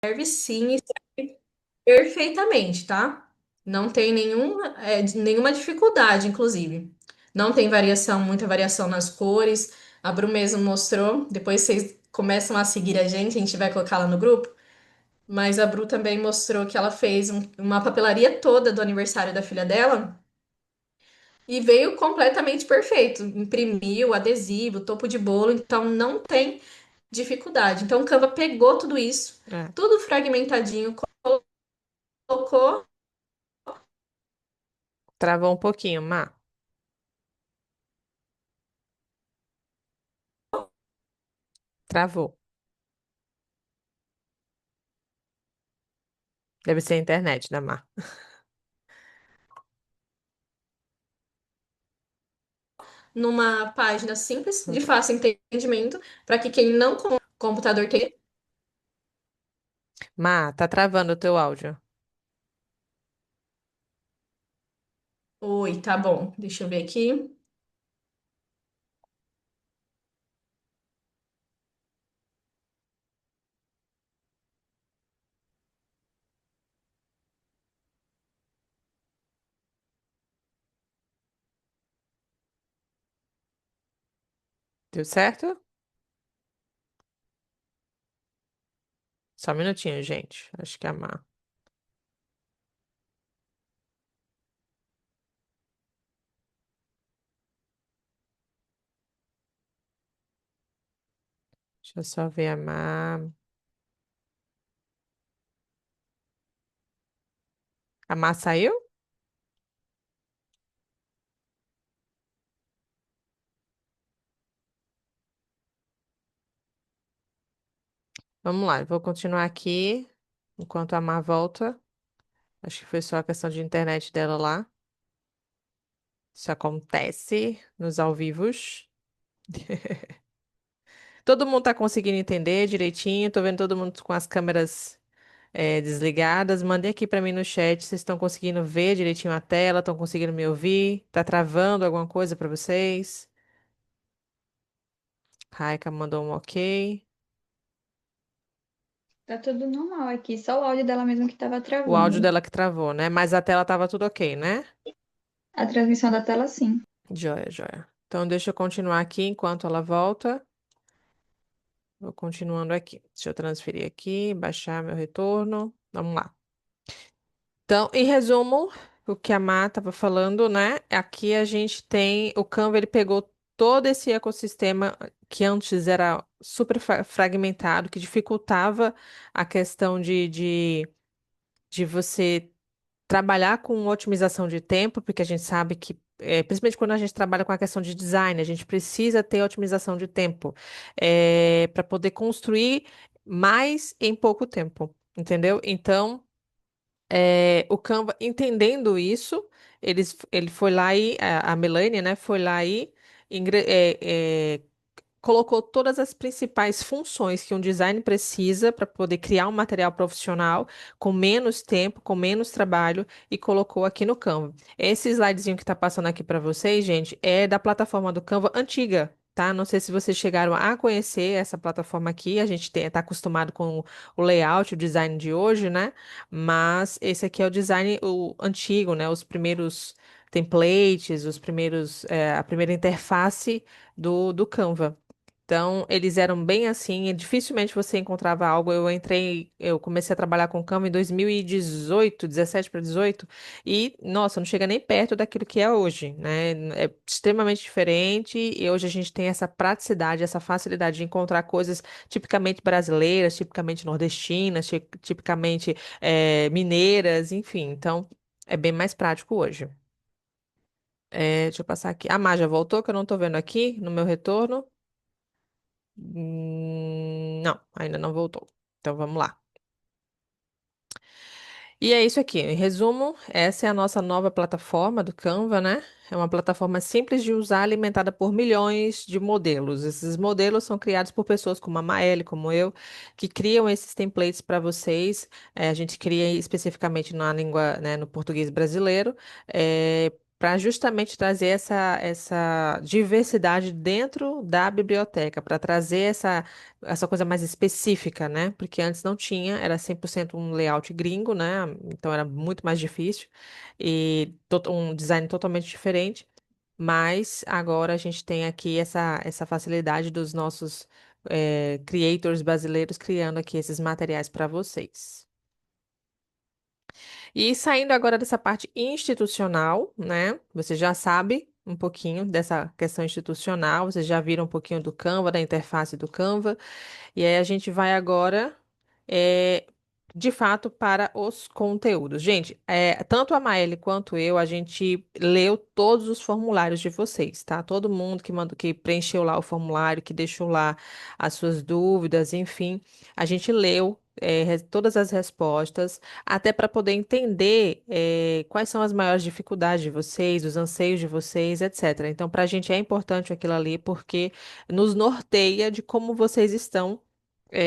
Serve sim, e serve perfeitamente, tá? Não tem nenhuma dificuldade, inclusive. Não tem variação, muita variação nas cores. A Bru mesmo mostrou. Depois vocês começam a seguir a gente vai colocar lá no grupo. Mas a Bru também mostrou que ela fez uma papelaria toda do aniversário da filha dela e veio completamente perfeito. Imprimiu adesivo, topo de bolo, então não tem dificuldade. Então o Canva pegou tudo isso, É, tudo fragmentadinho, colocou. travou um pouquinho, Má. Travou. Deve ser a internet da Má. Numa página simples, de fácil entendimento, para que quem não tem computador tenha. Má, tá travando o teu áudio. Oi, tá bom. Deixa eu ver aqui. Deu certo? Só um minutinho, gente. Acho que é a Má. Deixa eu só ver a Má. A Má saiu? Vamos lá, eu vou continuar aqui enquanto a Má volta. Acho que foi só a questão de internet dela lá. Isso acontece nos ao vivos. Todo mundo tá conseguindo entender direitinho. Tô vendo todo mundo com as câmeras desligadas. Mandem aqui pra mim no chat. Vocês estão conseguindo ver direitinho a tela? Estão conseguindo me ouvir? Tá travando alguma coisa pra vocês? Raika mandou um ok. Tá tudo normal aqui, só o áudio dela mesmo que tava O áudio travando. dela que travou, né? Mas a tela tava tudo ok, né? A transmissão da tela, sim. Joia, joia. Então deixa eu continuar aqui enquanto ela volta. Vou continuando aqui. Deixa eu transferir aqui, baixar meu retorno. Vamos lá. Então, em resumo, o que a Má estava falando, né? Aqui a gente tem o Canva, ele pegou todo esse ecossistema que antes era super fragmentado, que dificultava a questão de você trabalhar com otimização de tempo, porque a gente sabe que, principalmente quando a gente trabalha com a questão de design, a gente precisa ter otimização de tempo, para poder construir mais em pouco tempo, entendeu? Então, o Canva, entendendo isso, ele foi lá e, a Melanie, né, foi lá e colocou todas as principais funções que um design precisa para poder criar um material profissional com menos tempo, com menos trabalho e colocou aqui no Canva. Esse slidezinho que está passando aqui para vocês, gente, é da plataforma do Canva antiga. Tá? Não sei se vocês chegaram a conhecer essa plataforma aqui. A gente está acostumado com o layout, o design de hoje, né? Mas esse aqui é o design o antigo, né? Os primeiros templates, a primeira interface do Canva. Então, eles eram bem assim, e dificilmente você encontrava algo. Eu comecei a trabalhar com Canva em 2018, 17 para 18, e, nossa, não chega nem perto daquilo que é hoje, né? É extremamente diferente, e hoje a gente tem essa praticidade, essa facilidade de encontrar coisas tipicamente brasileiras, tipicamente nordestinas, tipicamente mineiras, enfim. Então, é bem mais prático hoje. Deixa eu passar aqui. A Má já voltou, que eu não estou vendo aqui no meu retorno. Não, ainda não voltou. Então vamos lá. E é isso aqui. Em resumo, essa é a nossa nova plataforma do Canva, né? É uma plataforma simples de usar, alimentada por milhões de modelos. Esses modelos são criados por pessoas como a Maeli, como eu, que criam esses templates para vocês. A gente cria especificamente na língua, né, no português brasileiro, para justamente trazer essa diversidade dentro da biblioteca, para trazer essa coisa mais específica, né? Porque antes não tinha, era 100% um layout gringo, né? Então era muito mais difícil e um design totalmente diferente. Mas agora a gente tem aqui essa facilidade dos nossos creators brasileiros criando aqui esses materiais para vocês. E saindo agora dessa parte institucional, né? Você já sabe um pouquinho dessa questão institucional, vocês já viram um pouquinho do Canva, da interface do Canva. E aí a gente vai agora, é, de fato, para os conteúdos. Gente, tanto a Maelle quanto eu, a gente leu todos os formulários de vocês, tá? Todo mundo que mandou, que preencheu lá o formulário, que deixou lá as suas dúvidas, enfim, a gente leu. Todas as respostas, até para poder entender quais são as maiores dificuldades de vocês, os anseios de vocês, etc. Então, para a gente é importante aquilo ali, porque nos norteia de como vocês estão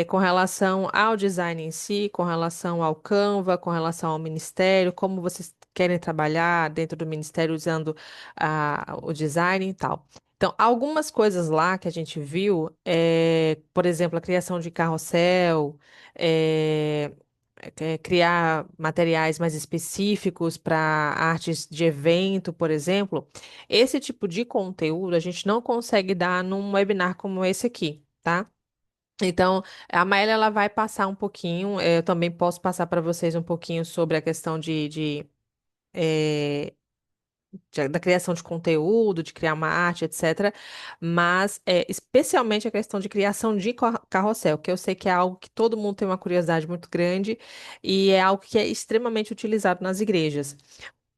com relação ao design em si, com relação ao Canva, com relação ao ministério, como vocês querem trabalhar dentro do ministério usando o design e tal. Então, algumas coisas lá que a gente viu, por exemplo, a criação de carrossel, é, criar materiais mais específicos para artes de evento, por exemplo. Esse tipo de conteúdo a gente não consegue dar num webinar como esse aqui, tá? Então, a Maíla ela vai passar um pouquinho, eu também posso passar para vocês um pouquinho sobre a questão eh, da criação de conteúdo, de criar uma arte, etc. Mas, especialmente a questão de criação de carrossel, que eu sei que é algo que todo mundo tem uma curiosidade muito grande e é algo que é extremamente utilizado nas igrejas.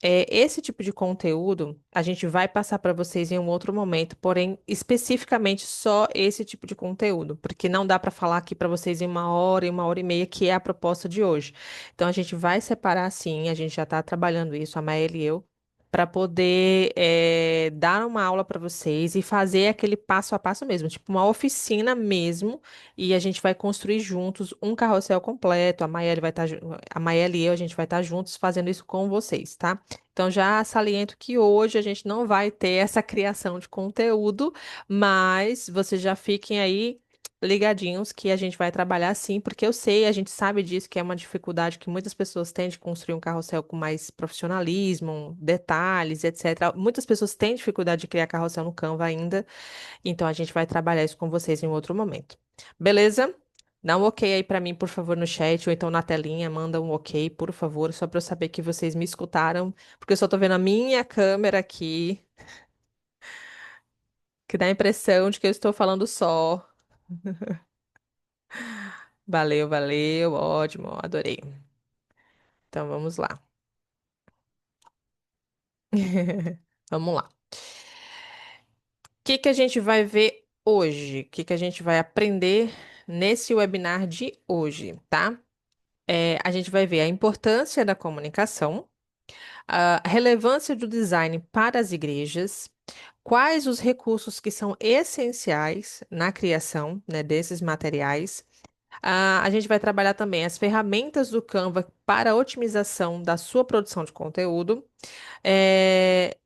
Esse tipo de conteúdo a gente vai passar para vocês em um outro momento, porém, especificamente só esse tipo de conteúdo, porque não dá para falar aqui para vocês em uma hora e meia, que é a proposta de hoje. Então, a gente vai separar sim, a gente já está trabalhando isso, a Maela e eu, para poder dar uma aula para vocês e fazer aquele passo a passo mesmo, tipo uma oficina mesmo, e a gente vai construir juntos um carrossel completo. A Maela e eu, a gente vai estar juntos fazendo isso com vocês, tá? Então, já saliento que hoje a gente não vai ter essa criação de conteúdo, mas vocês já fiquem aí ligadinhos que a gente vai trabalhar sim, porque eu sei, a gente sabe disso, que é uma dificuldade que muitas pessoas têm de construir um carrossel com mais profissionalismo, detalhes, etc. Muitas pessoas têm dificuldade de criar carrossel no Canva ainda, então a gente vai trabalhar isso com vocês em outro momento. Beleza? Dá um ok aí pra mim, por favor, no chat, ou então na telinha, manda um ok, por favor, só pra eu saber que vocês me escutaram, porque eu só tô vendo a minha câmera aqui, que dá a impressão de que eu estou falando só. Valeu, valeu, ótimo, adorei. Então vamos lá. Vamos lá. O que que a gente vai ver hoje? O que que a gente vai aprender nesse webinar de hoje, tá? A gente vai ver a importância da comunicação, a relevância do design para as igrejas, quais os recursos que são essenciais na criação, né, desses materiais. A gente vai trabalhar também as ferramentas do Canva para a otimização da sua produção de conteúdo. eh,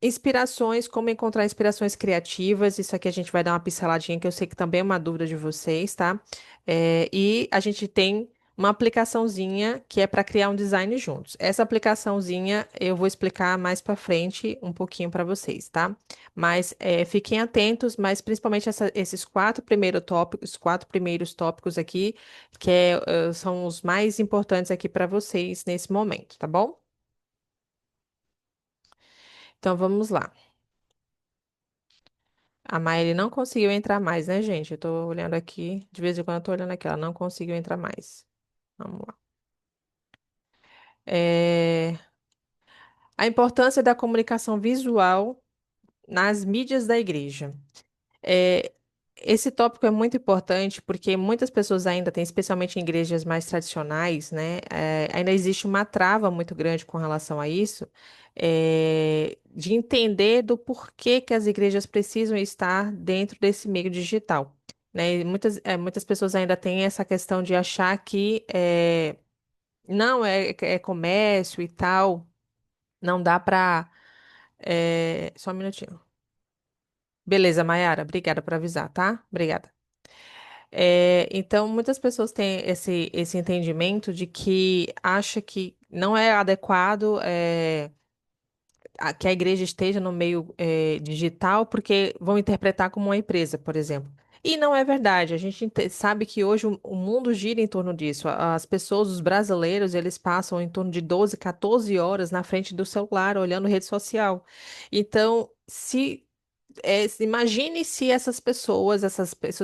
Inspirações, como encontrar inspirações criativas. Isso aqui a gente vai dar uma pinceladinha, que eu sei que também é uma dúvida de vocês, tá? E a gente tem uma aplicaçãozinha que é para criar um design juntos. Essa aplicaçãozinha eu vou explicar mais para frente um pouquinho para vocês, tá? Mas fiquem atentos, mas principalmente esses quatro primeiros tópicos aqui, que são os mais importantes aqui para vocês nesse momento, tá bom? Então vamos lá. A Maíra não conseguiu entrar mais, né, gente? Eu tô olhando aqui, de vez em quando eu tô olhando aqui, ela não conseguiu entrar mais. Vamos lá. É, A importância da comunicação visual nas mídias da igreja. É, Esse tópico é muito importante porque muitas pessoas ainda têm, especialmente em igrejas mais tradicionais, né? Ainda existe uma trava muito grande com relação a isso, de entender do porquê que as igrejas precisam estar dentro desse meio digital, né? E muitas pessoas ainda têm essa questão de achar que não é comércio e tal, não dá para Só um minutinho. Beleza, Mayara, obrigada por avisar, tá? Obrigada. Então, muitas pessoas têm esse entendimento de que acha que não é adequado. Que a igreja esteja no meio digital, porque vão interpretar como uma empresa, por exemplo. E não é verdade. A gente sabe que hoje o mundo gira em torno disso. As pessoas, os brasileiros, eles passam em torno de 12, 14 horas na frente do celular, olhando rede social. Então, imagine se essas pessoas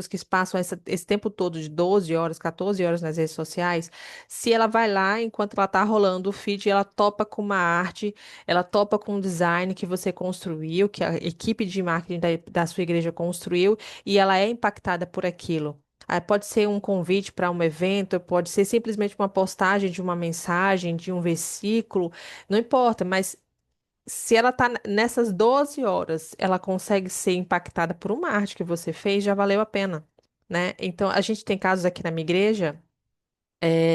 que passam esse tempo todo de 12 horas, 14 horas nas redes sociais, se ela vai lá, enquanto ela tá rolando o feed, ela topa com uma arte, ela topa com um design que você construiu, que a equipe de marketing da sua igreja construiu, e ela é impactada por aquilo. Pode ser um convite para um evento, pode ser simplesmente uma postagem de uma mensagem, de um versículo, não importa, mas se ela tá nessas 12 horas, ela consegue ser impactada por uma arte que você fez, já valeu a pena, né? Então, a gente tem casos aqui na minha igreja,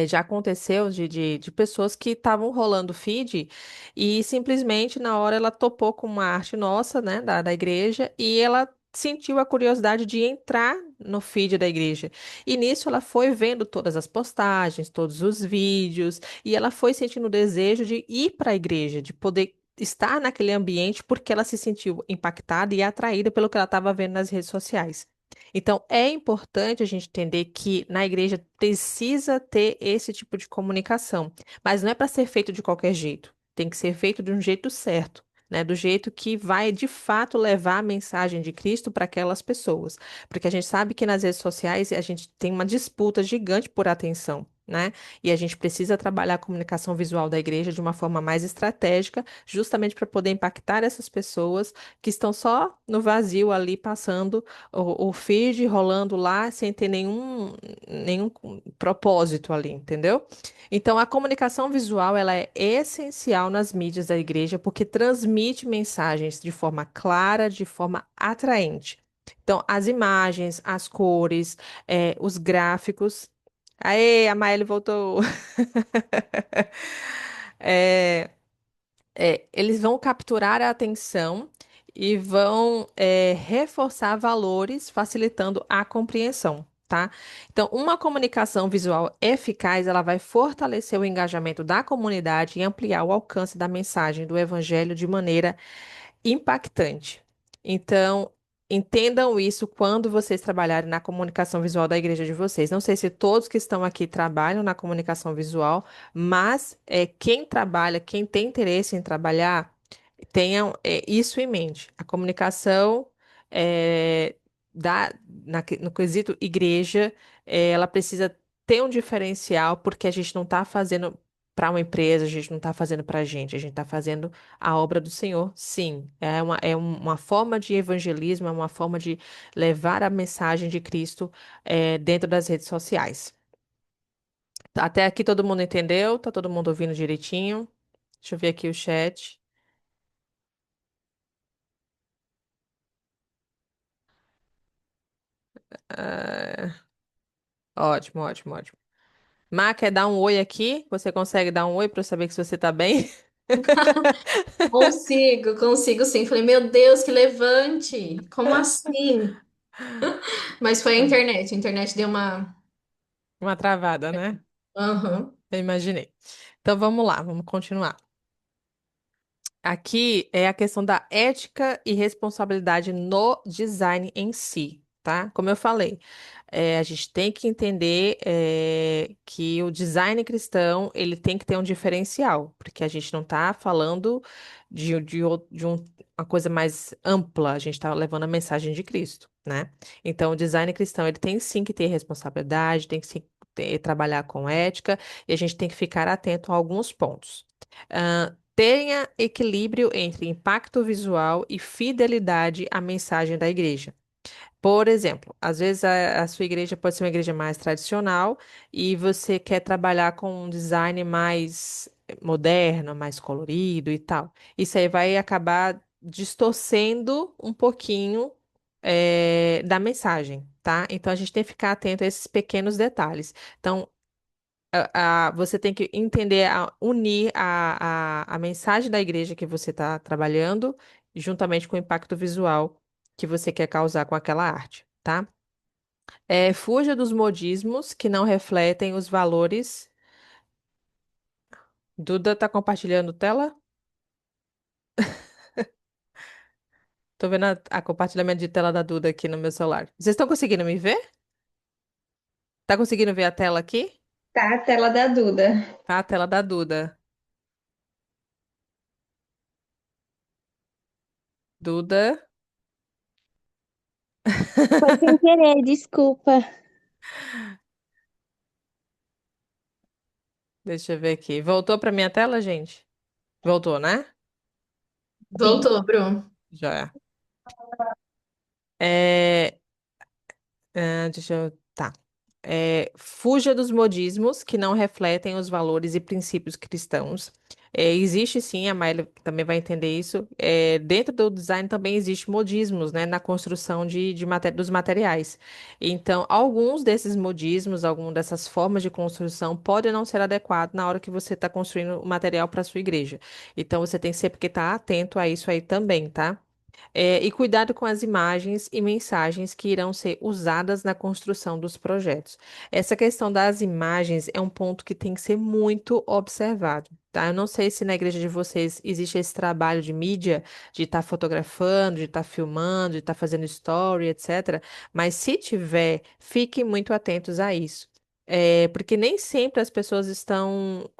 já aconteceu de pessoas que estavam rolando feed e simplesmente na hora ela topou com uma arte nossa, né, da igreja, e ela sentiu a curiosidade de entrar no feed da igreja. E nisso ela foi vendo todas as postagens, todos os vídeos, e ela foi sentindo o desejo de ir para a igreja, de poder estar naquele ambiente porque ela se sentiu impactada e atraída pelo que ela estava vendo nas redes sociais. Então, é importante a gente entender que na igreja precisa ter esse tipo de comunicação, mas não é para ser feito de qualquer jeito. Tem que ser feito de um jeito certo, né? Do jeito que vai de fato levar a mensagem de Cristo para aquelas pessoas. Porque a gente sabe que nas redes sociais a gente tem uma disputa gigante por atenção. Né? E a gente precisa trabalhar a comunicação visual da igreja de uma forma mais estratégica, justamente para poder impactar essas pessoas que estão só no vazio ali passando o feed rolando lá sem ter nenhum propósito ali, entendeu? Então, a comunicação visual, ela é essencial nas mídias da igreja porque transmite mensagens de forma clara, de forma atraente. Então, as imagens, as cores, os gráficos. Aê, a Maeli voltou. É, eles vão capturar a atenção e vão reforçar valores, facilitando a compreensão, tá? Então, uma comunicação visual eficaz, ela vai fortalecer o engajamento da comunidade e ampliar o alcance da mensagem do evangelho de maneira impactante. Então, entendam isso quando vocês trabalharem na comunicação visual da igreja de vocês. Não sei se todos que estão aqui trabalham na comunicação visual, mas quem trabalha, quem tem interesse em trabalhar, tenham isso em mente. A comunicação é, no quesito igreja, ela precisa ter um diferencial, porque a gente não está fazendo para uma empresa, a gente não está fazendo para a gente está fazendo a obra do Senhor, sim. É uma forma de evangelismo, é uma forma de levar a mensagem de Cristo dentro das redes sociais. Até aqui todo mundo entendeu? Tá todo mundo ouvindo direitinho? Deixa eu ver aqui o chat. Ah, ótimo, ótimo, ótimo. Má, quer dar um oi aqui? Você consegue dar um oi para eu saber que você tá bem? Consigo, consigo sim. Falei, meu Deus, que levante! Como assim? Mas foi a internet deu uma. Uma travada, né? Aham. Eu imaginei. Então vamos lá, vamos continuar. Aqui é a questão da ética e responsabilidade no design em si, tá? Como eu falei, a gente tem que entender que o design cristão ele tem que ter um diferencial, porque a gente não está falando uma coisa mais ampla, a gente está levando a mensagem de Cristo, né? Então, o design cristão ele tem sim que ter responsabilidade, tem que sim trabalhar com ética, e a gente tem que ficar atento a alguns pontos. Tenha equilíbrio entre impacto visual e fidelidade à mensagem da igreja. Por exemplo, às vezes a sua igreja pode ser uma igreja mais tradicional e você quer trabalhar com um design mais moderno, mais colorido e tal. Isso aí vai acabar distorcendo um pouquinho, da mensagem, tá? Então a gente tem que ficar atento a esses pequenos detalhes. Então, Você tem que entender, unir a mensagem da igreja que você está trabalhando, juntamente com o impacto visual que você quer causar com aquela arte, tá? Fuja dos modismos que não refletem os valores. Duda tá compartilhando tela? Tô vendo a compartilhamento de tela da Duda aqui no meu celular. Vocês estão conseguindo me ver? Tá conseguindo ver a tela aqui? Tá a tela da Duda. Tá a tela da Duda. Duda, Foi sem querer, desculpa. deixa eu ver aqui. Voltou pra minha tela, gente? Voltou, né? Sim. Voltou, Bruno. Já. É, deixa eu. Tá. Fuja dos modismos que não refletem os valores e princípios cristãos. Existe sim, a Mayla também vai entender isso. Dentro do design também existe modismos, né, na construção dos materiais. Então, alguns desses modismos, algumas dessas formas de construção podem não ser adequados na hora que você está construindo o material para sua igreja. Então, você tem sempre que estar atento a isso aí também, tá? E cuidado com as imagens e mensagens que irão ser usadas na construção dos projetos. Essa questão das imagens é um ponto que tem que ser muito observado, tá? Eu não sei se na igreja de vocês existe esse trabalho de mídia, de estar fotografando, de estar filmando, de estar fazendo story, etc. Mas se tiver, fiquem muito atentos a isso. Porque nem sempre as pessoas estão.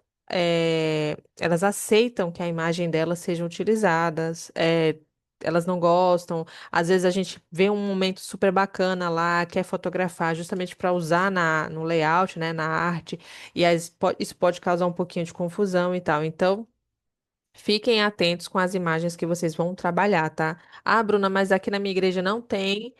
Elas aceitam que a imagem delas sejam utilizadas. Elas não gostam. Às vezes a gente vê um momento super bacana lá, quer fotografar justamente para usar no layout, né, na arte, e isso pode causar um pouquinho de confusão e tal. Então, fiquem atentos com as imagens que vocês vão trabalhar, tá? Ah, Bruna, mas aqui na minha igreja não tem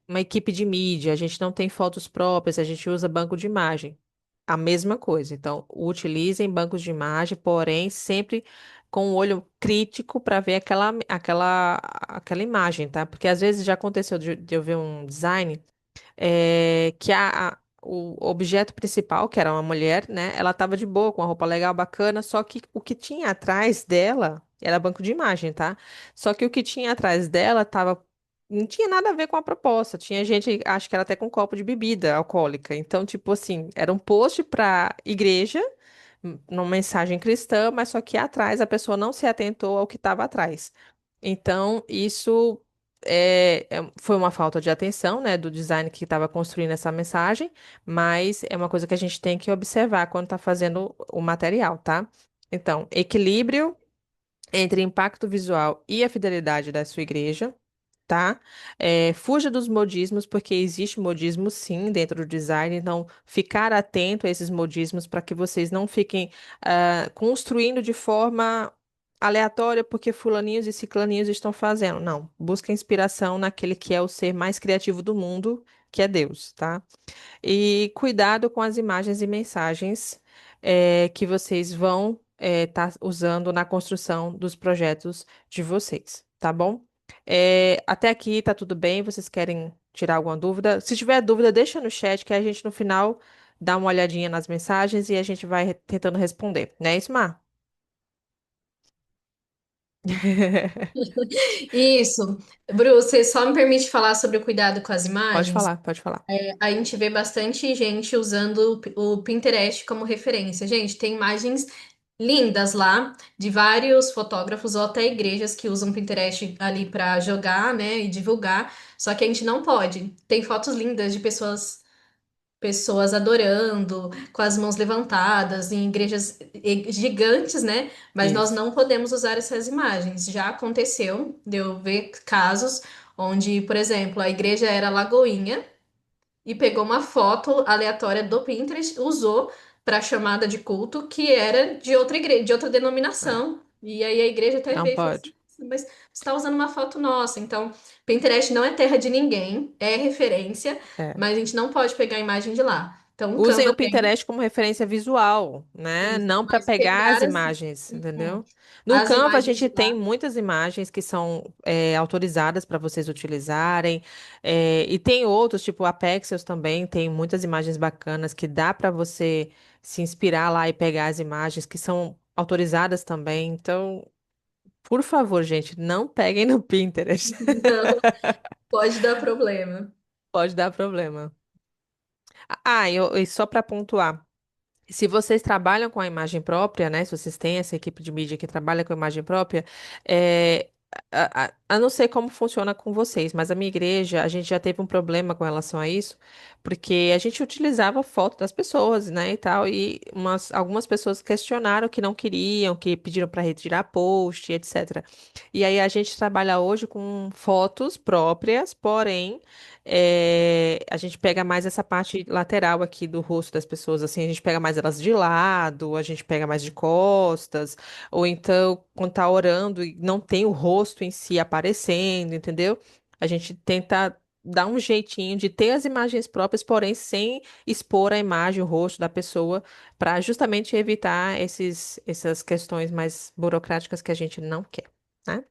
uma equipe de mídia, a gente não tem fotos próprias, a gente usa banco de imagem. A mesma coisa. Então, utilizem bancos de imagem, porém, sempre com o olho crítico para ver aquela imagem, tá? Porque às vezes já aconteceu de eu ver um design que o objeto principal, que era uma mulher, né? Ela tava de boa, com uma roupa legal, bacana, só que o que tinha atrás dela era banco de imagem, tá? Só que o que tinha atrás dela tava. Não tinha nada a ver com a proposta. Tinha gente, acho que era até com um copo de bebida alcoólica. Então, tipo assim, era um post para igreja, numa mensagem cristã, mas só que atrás a pessoa não se atentou ao que estava atrás. Então, isso foi uma falta de atenção, né, do design que estava construindo essa mensagem, mas é uma coisa que a gente tem que observar quando está fazendo o material, tá? Então, equilíbrio entre impacto visual e a fidelidade da sua igreja, tá? Fuja dos modismos, porque existe modismo sim dentro do design, então ficar atento a esses modismos para que vocês não fiquem construindo de forma aleatória porque fulaninhos e ciclaninhos estão fazendo. Não, busca inspiração naquele que é o ser mais criativo do mundo, que é Deus, tá? E cuidado com as imagens e mensagens que vocês vão estar usando na construção dos projetos de vocês, tá bom? Até aqui tá tudo bem? Vocês querem tirar alguma dúvida? Se tiver dúvida, deixa no chat que a gente no final dá uma olhadinha nas mensagens e a gente vai tentando responder. Não é isso, Mar? Isso. Bru, você só me permite falar sobre o cuidado com as Pode imagens? falar, pode falar. A gente vê bastante gente usando o Pinterest como referência. Gente, tem imagens lindas lá de vários fotógrafos ou até igrejas que usam Pinterest ali para jogar, né, e divulgar. Só que a gente não pode. Tem fotos lindas de pessoas adorando, com as mãos levantadas, em igrejas gigantes, né? Mas nós Isso. não podemos usar essas imagens. Já aconteceu de eu ver casos onde, por exemplo, a igreja era Lagoinha e pegou uma foto aleatória do Pinterest, usou para chamada de culto que era de outra igreja, de outra É, denominação. E aí a igreja até não veio e falou assim: pode. mas você está usando uma foto nossa. Então, Pinterest não é terra de ninguém, é referência, É. mas a gente não pode pegar a imagem de lá. Então, o Usem o Canva tem Pinterest como referência visual, né? isso, Não para mas pegar as pegar as, imagens, uhum, entendeu? No as Canva, a imagens gente de tem lá. muitas imagens que são autorizadas para vocês utilizarem. E tem outros, tipo a Pexels também, tem muitas imagens bacanas que dá para você se inspirar lá e pegar as imagens que são autorizadas também. Então, por favor, gente, não peguem no Pinterest. Não, pode dar problema. Pode dar problema. E só para pontuar. Se vocês trabalham com a imagem própria, né? Se vocês têm essa equipe de mídia que trabalha com a imagem própria, é, a não sei como funciona com vocês, mas a minha igreja, a gente já teve um problema com relação a isso, porque a gente utilizava foto das pessoas, né, e tal, e algumas pessoas questionaram que não queriam, que pediram para retirar post, etc. E aí a gente trabalha hoje com fotos próprias, porém a gente pega mais essa parte lateral aqui do rosto das pessoas, assim, a gente pega mais elas de lado, a gente pega mais de costas, ou então quando tá orando e não tem o rosto em si aparecendo, entendeu? A gente tenta dar um jeitinho de ter as imagens próprias, porém sem expor a imagem, o rosto da pessoa, para justamente evitar essas questões mais burocráticas que a gente não quer, né?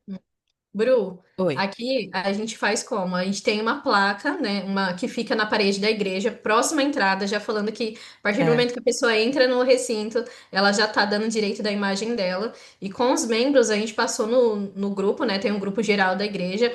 Bru, Oi. aqui a gente faz como? A gente tem uma placa, né, uma que fica na parede da igreja, próxima à entrada, já falando que a partir do É, momento que a pessoa entra no recinto, ela já tá dando direito da imagem dela. E com os membros, a gente passou no grupo, né, tem um grupo geral da igreja,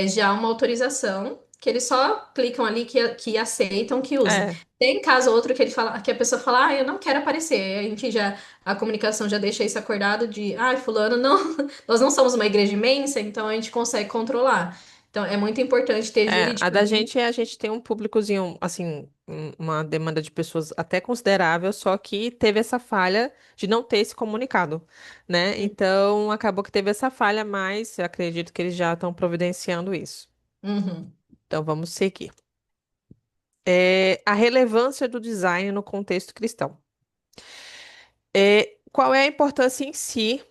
já uma autorização, que eles só clicam ali que aceitam que use. é. Tem caso ou outro que ele fala, que a pessoa fala, eu não quero aparecer. Aí a gente já, a comunicação já deixa isso acordado de, fulano não. Nós não somos uma igreja imensa, então a gente consegue controlar. Então é muito importante ter A da juridicamente. gente a gente tem um públicozinho, assim, uma demanda de pessoas até considerável, só que teve essa falha de não ter se comunicado, né? Então acabou que teve essa falha, mas eu acredito que eles já estão providenciando isso. Uhum. Então vamos seguir. A relevância do design no contexto cristão. Qual é a importância em si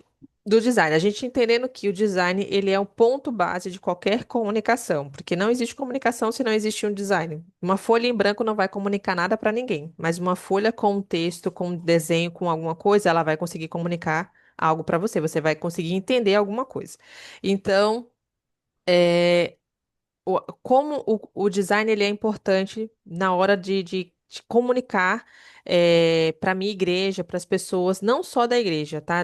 do design? A gente entendendo que o design ele é o ponto base de qualquer comunicação, porque não existe comunicação se não existe um design. Uma folha em branco não vai comunicar nada para ninguém, mas uma folha com um texto, com um desenho, com alguma coisa, ela vai conseguir comunicar algo para você. Você vai conseguir entender alguma coisa. Então, é, como o design ele é importante na hora de comunicar para a minha igreja, para as pessoas, não só da igreja, tá?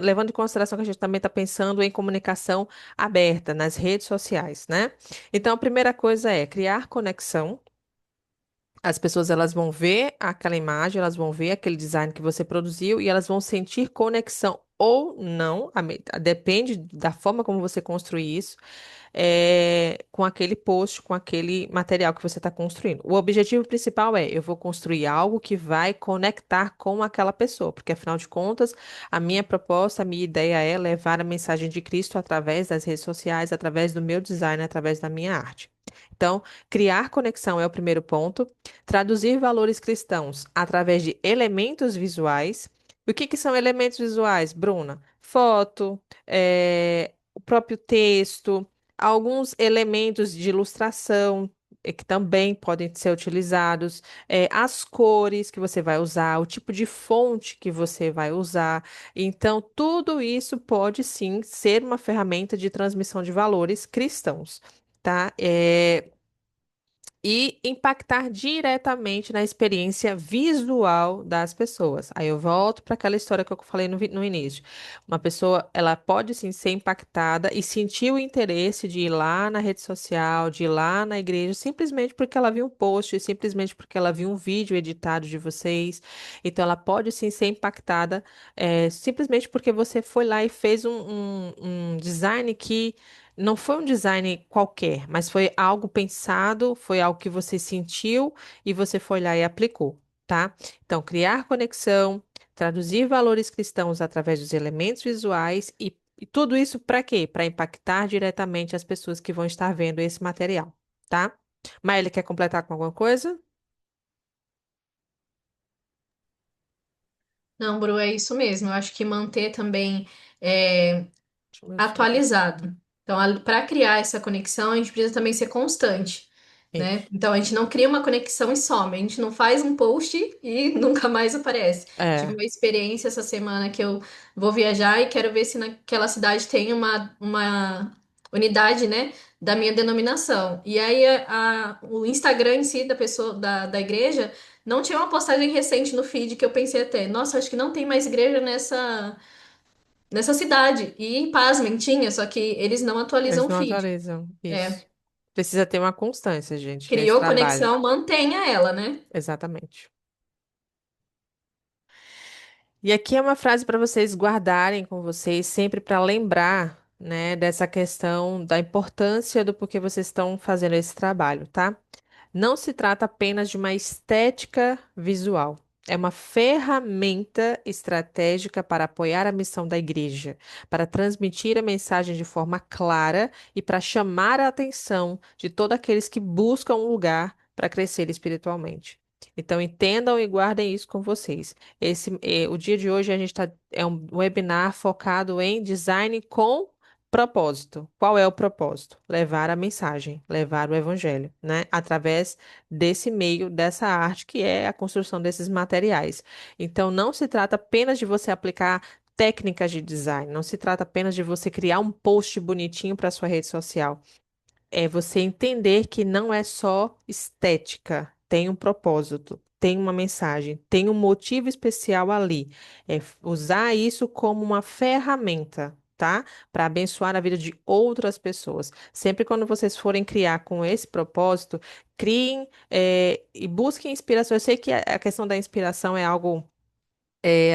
Levando em consideração que a gente também está pensando em comunicação aberta nas redes sociais, né? Então, a primeira coisa é criar conexão. As pessoas elas vão ver aquela imagem, elas vão ver aquele design que você produziu e elas vão sentir conexão ou não, depende da forma como você construir isso com aquele post, com aquele material que você está construindo. O objetivo principal é: eu vou construir algo que vai conectar com aquela pessoa, porque afinal de contas, a minha proposta, a minha ideia é levar a mensagem de Cristo através das redes sociais, através do meu design, através da minha arte. Então, criar conexão é o primeiro ponto. Traduzir valores cristãos através de elementos visuais. O que são elementos visuais, Bruna? Foto, o próprio texto, alguns elementos de ilustração que também podem ser utilizados, as cores que você vai usar, o tipo de fonte que você vai usar. Então, tudo isso pode sim ser uma ferramenta de transmissão de valores cristãos, tá? E impactar diretamente na experiência visual das pessoas. Aí eu volto para aquela história que eu falei no início. Uma pessoa, ela pode sim ser impactada e sentir o interesse de ir lá na rede social, de ir lá na igreja, simplesmente porque ela viu um post, simplesmente porque ela viu um vídeo editado de vocês. Então, ela pode sim ser impactada, simplesmente porque você foi lá e fez um design que não foi um design qualquer, mas foi algo pensado, foi algo que você sentiu e você foi lá e aplicou, tá? Então, criar conexão, traduzir valores cristãos através dos elementos visuais e tudo isso para quê? Para impactar diretamente as pessoas que vão estar vendo esse material, tá? Mas ele quer completar com alguma coisa? Não, Bru, é isso mesmo. Eu acho que manter também é, Deixa eu ver. atualizado. Então, para criar essa conexão, a gente precisa também ser constante. né? Isso. Então a gente não cria uma conexão e some, a gente não faz um post e nunca mais aparece. Tive É, uma experiência essa semana que eu vou viajar e quero ver se naquela cidade tem uma unidade, né, da minha denominação. E aí o Instagram em si da pessoa da igreja não tinha uma postagem recente no feed que eu pensei até, nossa, acho que não tem mais igreja nessa cidade. E pasmem, tinha, só que eles não atualizam eles o não feed. atualizam. É, Isso. Precisa ter uma constância, gente, nesse criou trabalho. conexão, mantenha ela, né? Exatamente. E aqui é uma frase para vocês guardarem com vocês, sempre para lembrar, né, dessa questão da importância do porquê vocês estão fazendo esse trabalho, tá? Não se trata apenas de uma estética visual. É uma ferramenta estratégica para apoiar a missão da igreja, para transmitir a mensagem de forma clara e para chamar a atenção de todos aqueles que buscam um lugar para crescer espiritualmente. Então, entendam e guardem isso com vocês. O dia de hoje a gente é um webinar focado em design com propósito. Qual é o propósito? Levar a mensagem, levar o evangelho, né? Através desse meio, dessa arte que é a construção desses materiais. Então, não se trata apenas de você aplicar técnicas de design, não se trata apenas de você criar um post bonitinho para sua rede social. É você entender que não é só estética, tem um propósito, tem uma mensagem, tem um motivo especial ali. Usar isso como uma ferramenta, tá? Para abençoar a vida de outras pessoas. Sempre quando vocês forem criar com esse propósito, criem, e busquem inspiração. Eu sei que a questão da inspiração é algo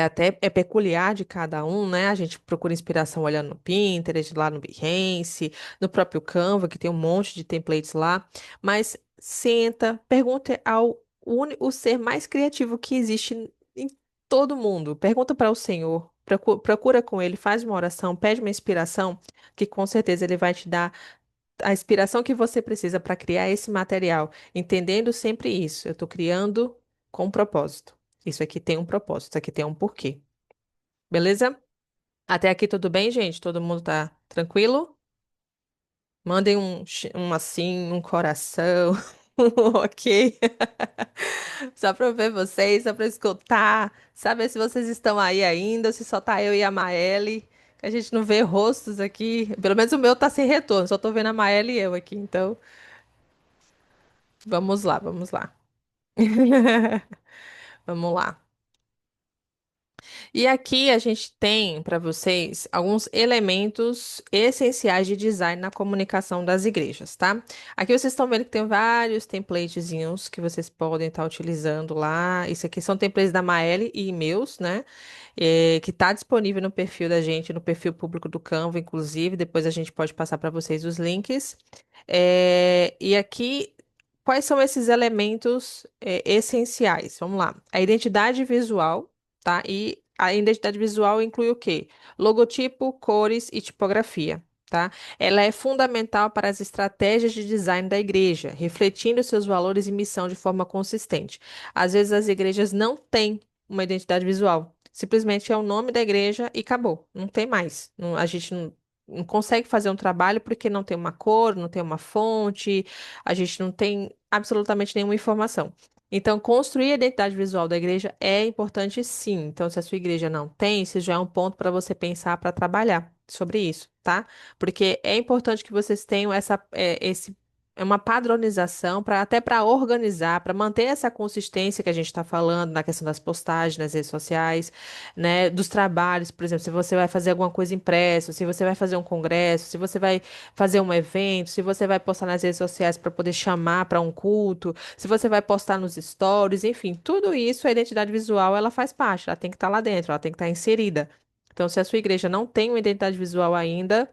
até é peculiar de cada um, né? A gente procura inspiração olhando no Pinterest, lá no Behance, no próprio Canva, que tem um monte de templates lá. Mas senta, pergunta ao o ser mais criativo que existe em todo mundo. Pergunta para o Senhor, procura com ele, faz uma oração, pede uma inspiração, que com certeza ele vai te dar a inspiração que você precisa para criar esse material, entendendo sempre isso. Eu estou criando com propósito. Isso aqui tem um propósito, isso aqui tem um porquê. Beleza? Até aqui tudo bem, gente? Todo mundo tá tranquilo? Mandem um assim, um coração, ok? Só para eu ver vocês, só para escutar, saber se vocês estão aí ainda, se só tá eu e a Maeli, que a gente não vê rostos aqui. Pelo menos o meu tá sem retorno, só tô vendo a Maeli e eu aqui, então. Vamos lá, vamos lá. Vamos lá. E aqui a gente tem para vocês alguns elementos essenciais de design na comunicação das igrejas, tá? Aqui vocês estão vendo que tem vários templatezinhos que vocês podem estar utilizando lá. Isso aqui são templates da Maeli e meus, né? Que está disponível no perfil da gente, no perfil público do Canva, inclusive. Depois a gente pode passar para vocês os links. E aqui, quais são esses elementos, essenciais? Vamos lá. A identidade visual, tá? E a identidade visual inclui o quê? Logotipo, cores e tipografia, tá? Ela é fundamental para as estratégias de design da igreja, refletindo seus valores e missão de forma consistente. Às vezes as igrejas não têm uma identidade visual. Simplesmente é o nome da igreja e acabou. Não tem mais. A gente não consegue fazer um trabalho porque não tem uma cor, não tem uma fonte, a gente não tem absolutamente nenhuma informação. Então, construir a identidade visual da igreja é importante, sim. Então, se a sua igreja não tem, isso já é um ponto para você pensar para trabalhar sobre isso, tá? Porque é importante que vocês tenham é uma padronização para até para organizar, para manter essa consistência que a gente está falando na questão das postagens nas redes sociais, né? Dos trabalhos, por exemplo, se você vai fazer alguma coisa impressa, se você vai fazer um congresso, se você vai fazer um evento, se você vai postar nas redes sociais para poder chamar para um culto, se você vai postar nos stories, enfim, tudo isso, a identidade visual, ela faz parte, ela tem que estar lá dentro, ela tem que estar inserida. Então, se a sua igreja não tem uma identidade visual ainda,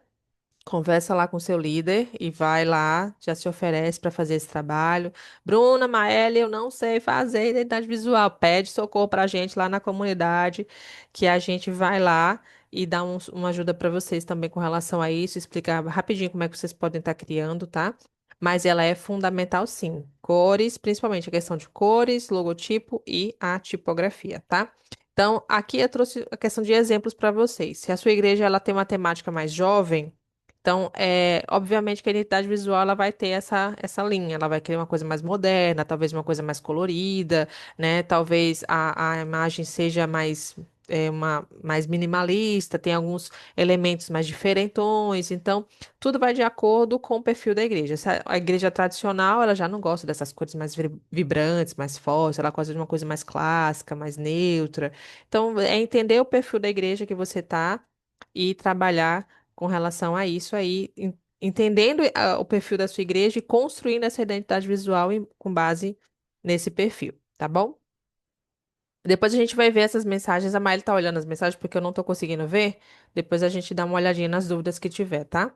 conversa lá com seu líder e vai lá, já se oferece para fazer esse trabalho. Bruna, Maélia, eu não sei fazer identidade visual. Pede socorro para a gente lá na comunidade, que a gente vai lá e dá uma ajuda para vocês também com relação a isso, explicar rapidinho como é que vocês podem estar criando, tá? Mas ela é fundamental, sim. Cores, principalmente a questão de cores, logotipo e a tipografia, tá? Então, aqui eu trouxe a questão de exemplos para vocês. Se a sua igreja ela tem uma temática mais jovem, Então, obviamente que a identidade visual ela vai ter essa linha, ela vai querer uma coisa mais moderna, talvez uma coisa mais colorida, né? Talvez a imagem seja mais minimalista, tem alguns elementos mais diferentões. Então, tudo vai de acordo com o perfil da igreja. A igreja tradicional, ela já não gosta dessas cores mais vibrantes, mais fortes, ela gosta de uma coisa mais clássica, mais neutra. Então, é entender o perfil da igreja que você tá e trabalhar com relação a isso aí, entendendo o perfil da sua igreja e construindo essa identidade visual com base nesse perfil, tá bom? Depois a gente vai ver essas mensagens. A Maíla tá olhando as mensagens porque eu não tô conseguindo ver. Depois a gente dá uma olhadinha nas dúvidas que tiver, tá?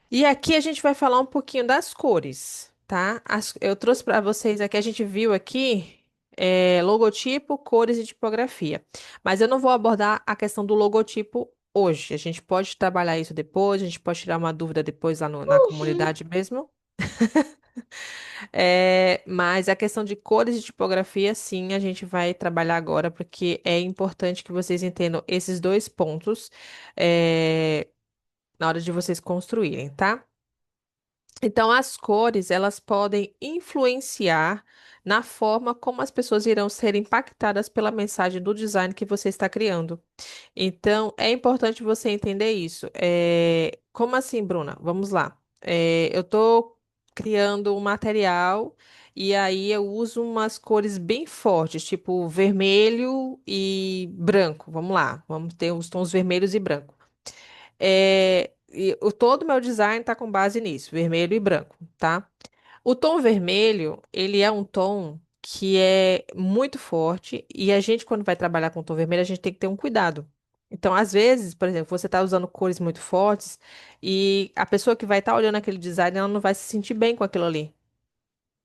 E aqui a gente vai falar um pouquinho das cores, tá? Eu trouxe para vocês aqui, a gente viu aqui logotipo, cores e tipografia. Mas eu não vou abordar a questão do logotipo hoje. A gente pode trabalhar isso depois, a gente pode tirar uma dúvida depois lá na comunidade mesmo. Mas a questão de cores e tipografia, sim, a gente vai trabalhar agora, porque é importante que vocês entendam esses dois pontos, na hora de vocês construírem, tá? Então, as cores, elas podem influenciar na forma como as pessoas irão ser impactadas pela mensagem do design que você está criando. Então, é importante você entender isso. Como assim, Bruna? Vamos lá. Eu estou criando um material e aí eu uso umas cores bem fortes, tipo vermelho e branco. Vamos lá, vamos ter os tons vermelhos e branco. Todo o meu design está com base nisso, vermelho e branco, tá? O tom vermelho, ele é um tom que é muito forte e a gente, quando vai trabalhar com tom vermelho, a gente tem que ter um cuidado. Então, às vezes, por exemplo, você está usando cores muito fortes e a pessoa que vai estar olhando aquele design, ela não vai se sentir bem com aquilo ali.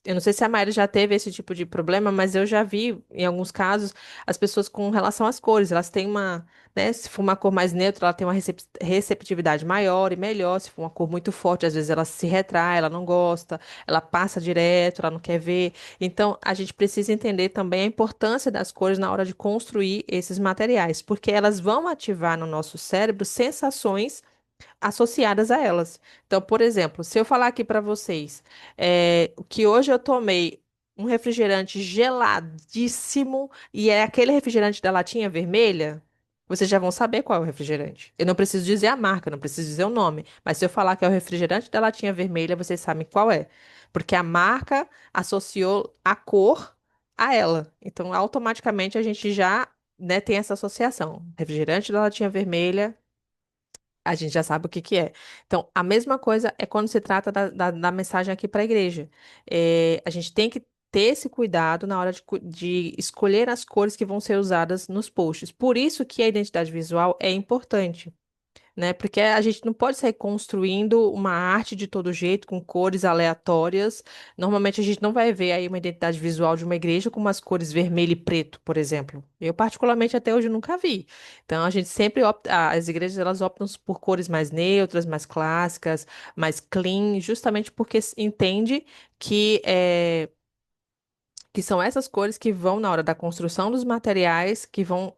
Eu não sei se a Mayra já teve esse tipo de problema, mas eu já vi, em alguns casos, as pessoas com relação às cores. Elas têm né, se for uma cor mais neutra, ela tem uma receptividade maior e melhor. Se for uma cor muito forte, às vezes ela se retrai, ela não gosta, ela passa direto, ela não quer ver. Então, a gente precisa entender também a importância das cores na hora de construir esses materiais, porque elas vão ativar no nosso cérebro sensações associadas a elas. Então, por exemplo, se eu falar aqui para vocês que hoje eu tomei um refrigerante geladíssimo e é aquele refrigerante da latinha vermelha, vocês já vão saber qual é o refrigerante. Eu não preciso dizer a marca, não preciso dizer o nome, mas se eu falar que é o refrigerante da latinha vermelha, vocês sabem qual é, porque a marca associou a cor a ela. Então, automaticamente a gente já, né, tem essa associação. Refrigerante da latinha vermelha, a gente já sabe o que que é. Então, a mesma coisa é quando se trata da mensagem aqui para a igreja. A gente tem que ter esse cuidado na hora de escolher as cores que vão ser usadas nos posts. Por isso que a identidade visual é importante, né? Porque a gente não pode sair construindo uma arte de todo jeito, com cores aleatórias. Normalmente a gente não vai ver aí uma identidade visual de uma igreja com umas cores vermelho e preto, por exemplo. Eu, particularmente, até hoje nunca vi. Então, a gente sempre opta, as igrejas elas optam por cores mais neutras, mais clássicas, mais clean, justamente porque entende que são essas cores que vão, na hora da construção dos materiais, que vão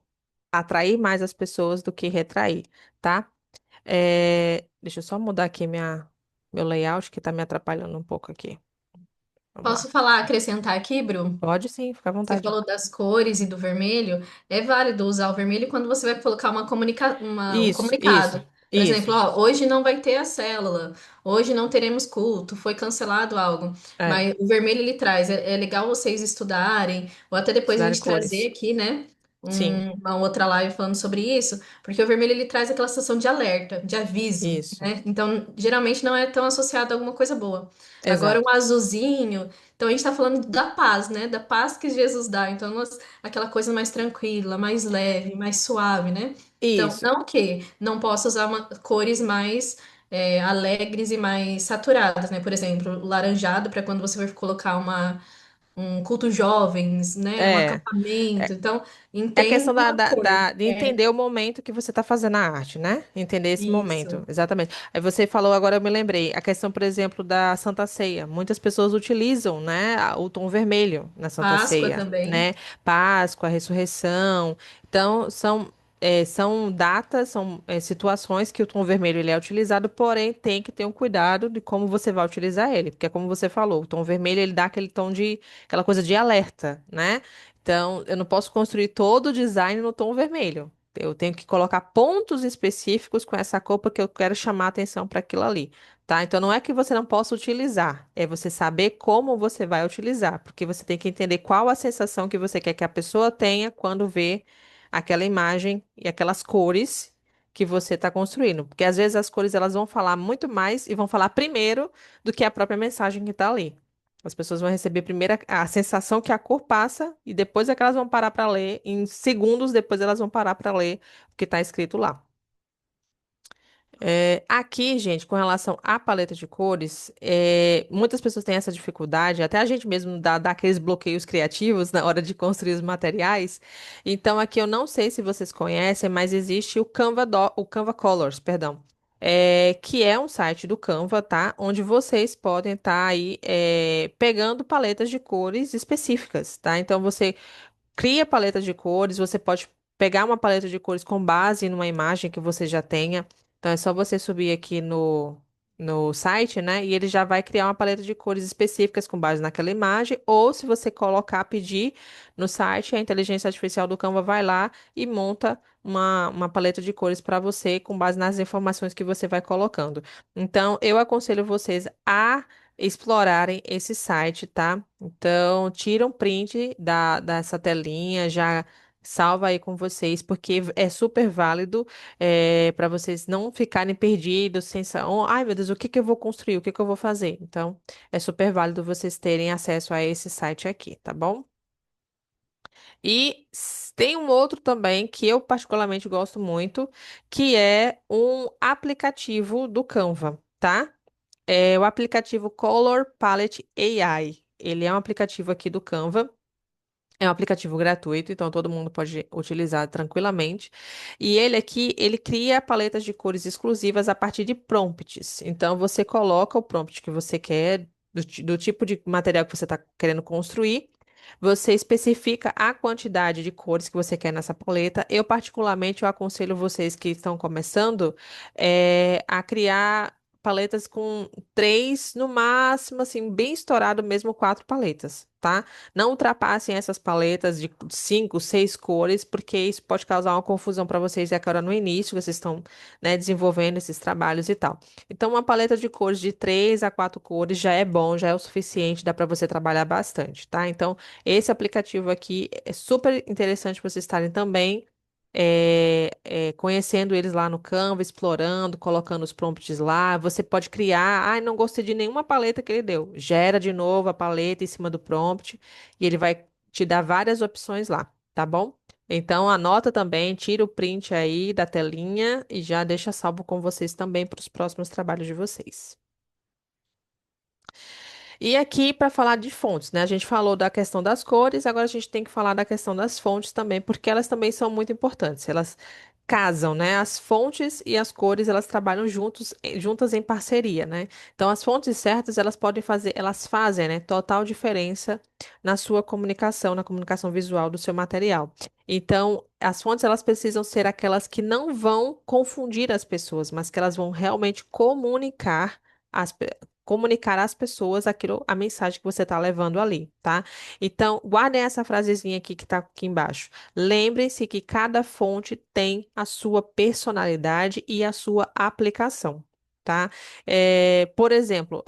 atrair mais as pessoas do que retrair, tá? Deixa eu só mudar aqui meu layout, que tá me atrapalhando um pouco aqui. Vamos Posso lá. falar, acrescentar aqui, Bru? Pode sim, fica à Você vontade. falou das cores e do vermelho. É válido usar o vermelho quando você vai colocar um Isso, isso, comunicado. Por exemplo, isso. ó, hoje não vai ter a célula, hoje não teremos culto, foi cancelado algo. É, Mas o vermelho ele traz. É legal vocês estudarem, ou até depois a estudar gente trazer cores. aqui, né? Sim, Uma outra live falando sobre isso, porque o vermelho ele traz aquela sensação de alerta, de aviso, isso. né? Então, geralmente não é tão associado a alguma coisa boa. Agora, um Exato. azulzinho. Então a gente está falando da paz, né? Da paz que Jesus dá. Então, aquela coisa mais tranquila, mais leve, mais suave, né? Então, Isso. não que não possa usar cores mais alegres e mais saturadas, né? Por exemplo, laranjado para quando você vai colocar um culto jovens, né? Um É. acampamento. É, Então, é questão entenda a cor. de entender o momento que você está fazendo a arte, né? Entender esse momento, Isso. exatamente. Aí você falou, agora eu me lembrei, a questão, por exemplo, da Santa Ceia. Muitas pessoas utilizam, né, o tom vermelho na Santa Páscoa Ceia, também. né? Páscoa, ressurreição. Então, são são datas, são situações que o tom vermelho ele é utilizado, porém tem que ter um cuidado de como você vai utilizar ele, porque como você falou, o tom vermelho ele dá aquele tom de aquela coisa de alerta, né? Então, eu não posso construir todo o design no tom vermelho. Eu tenho que colocar pontos específicos com essa cor porque eu quero chamar atenção para aquilo ali, tá? Então, não é que você não possa utilizar, é você saber como você vai utilizar, porque você tem que entender qual a sensação que você quer que a pessoa tenha quando vê aquela imagem e aquelas cores que você está construindo, porque às vezes as cores elas vão falar muito mais e vão falar primeiro do que a própria mensagem que está ali. As pessoas vão receber primeiro a sensação que a cor passa e depois é que elas vão parar para ler. Em segundos depois elas vão parar para ler o que está escrito lá. Aqui, gente, com relação à paleta de cores, muitas pessoas têm essa dificuldade, até a gente mesmo dá aqueles bloqueios criativos na hora de construir os materiais. Então, aqui eu não sei se vocês conhecem, mas existe o Canva Colors, perdão, que é um site do Canva, tá? Onde vocês podem estar aí pegando paletas de cores específicas, tá? Então, você cria paletas de cores, você pode pegar uma paleta de cores com base numa imagem que você já tenha. Então é só você subir aqui no site, né? E ele já vai criar uma paleta de cores específicas com base naquela imagem. Ou se você colocar, pedir no site, a inteligência artificial do Canva vai lá e monta uma paleta de cores para você com base nas informações que você vai colocando. Então, eu aconselho vocês a explorarem esse site, tá? Então, tira um print dessa telinha, já salva aí com vocês, porque é super válido para vocês não ficarem perdidos, sem ai meu Deus, o que que eu vou construir? O que que eu vou fazer? Então, é super válido vocês terem acesso a esse site aqui, tá bom? E tem um outro também que eu particularmente gosto muito, que é um aplicativo do Canva, tá? É o aplicativo Color Palette AI. Ele é um aplicativo aqui do Canva. É um aplicativo gratuito, então todo mundo pode utilizar tranquilamente. E ele aqui, ele cria paletas de cores exclusivas a partir de prompts. Então você coloca o prompt que você quer, do tipo de material que você está querendo construir. Você especifica a quantidade de cores que você quer nessa paleta. Eu aconselho vocês que estão começando, a criar paletas com três, no máximo, assim, bem estourado mesmo, quatro paletas, tá? Não ultrapassem essas paletas de cinco, seis cores, porque isso pode causar uma confusão para vocês agora no início, vocês estão, né, desenvolvendo esses trabalhos e tal. Então, uma paleta de cores de três a quatro cores já é bom, já é o suficiente, dá para você trabalhar bastante, tá? Então, esse aplicativo aqui é super interessante para vocês estarem também. Conhecendo eles lá no Canva, explorando, colocando os prompts lá. Você pode criar. Ai, não gostei de nenhuma paleta que ele deu. Gera de novo a paleta em cima do prompt e ele vai te dar várias opções lá, tá bom? Então, anota também, tira o print aí da telinha e já deixa salvo com vocês também para os próximos trabalhos de vocês. E aqui, para falar de fontes, né? A gente falou da questão das cores, agora a gente tem que falar da questão das fontes também, porque elas também são muito importantes. Elas casam, né? As fontes e as cores, elas trabalham juntas em parceria, né? Então, as fontes certas, elas fazem, né, total diferença na sua comunicação, na comunicação visual do seu material. Então, as fontes, elas precisam ser aquelas que não vão confundir as pessoas, mas que elas vão realmente as, comunicar às pessoas a mensagem que você está levando ali, tá? Então, guardem essa frasezinha aqui que está aqui embaixo. Lembrem-se que cada fonte tem a sua personalidade e a sua aplicação. Tá? Por exemplo,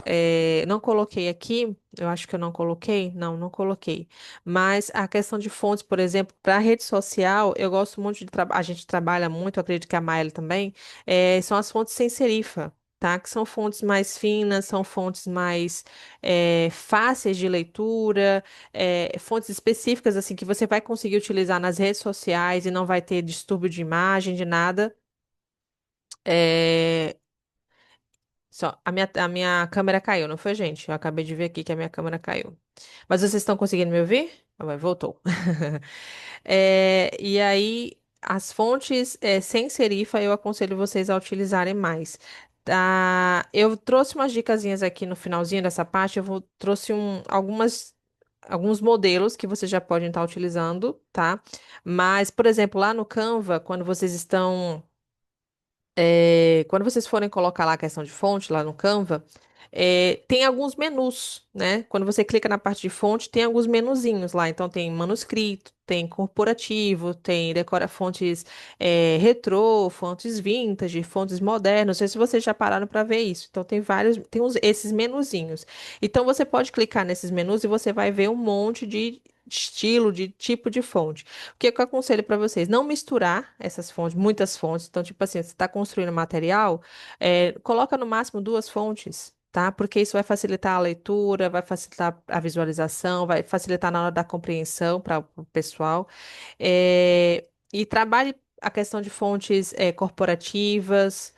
não coloquei aqui, eu acho que eu não coloquei, não coloquei. Mas a questão de fontes, por exemplo, para rede social, eu gosto muito a gente trabalha muito, eu acredito que a Maile também, são as fontes sem serifa, tá? Que são fontes mais finas, são fontes mais fáceis de leitura, fontes específicas assim que você vai conseguir utilizar nas redes sociais e não vai ter distúrbio de imagem, de nada. É, a minha câmera caiu, não foi, gente? Eu acabei de ver aqui que a minha câmera caiu. Mas vocês estão conseguindo me ouvir? Ah, voltou. E aí, as fontes sem serifa, eu aconselho vocês a utilizarem mais. Tá? Eu trouxe umas dicasinhas aqui no finalzinho dessa parte. Trouxe algumas. alguns modelos que vocês já podem estar utilizando, tá? Mas, por exemplo, lá no Canva, quando vocês forem colocar lá a questão de fonte, lá no Canva, tem alguns menus, né? Quando você clica na parte de fonte, tem alguns menuzinhos lá. Então, tem manuscrito, tem corporativo, tem decora fontes retrô, fontes vintage, fontes modernas. Não sei se vocês já pararam para ver isso. Então, tem vários, esses menuzinhos. Então, você pode clicar nesses menus e você vai ver um monte de estilo, de tipo de fonte. O que que eu aconselho para vocês? Não misturar essas fontes, muitas fontes. Então, tipo assim, você está construindo material, coloca no máximo duas fontes, tá? Porque isso vai facilitar a leitura, vai facilitar a visualização, vai facilitar na hora da compreensão para o pessoal. E trabalhe a questão de fontes corporativas.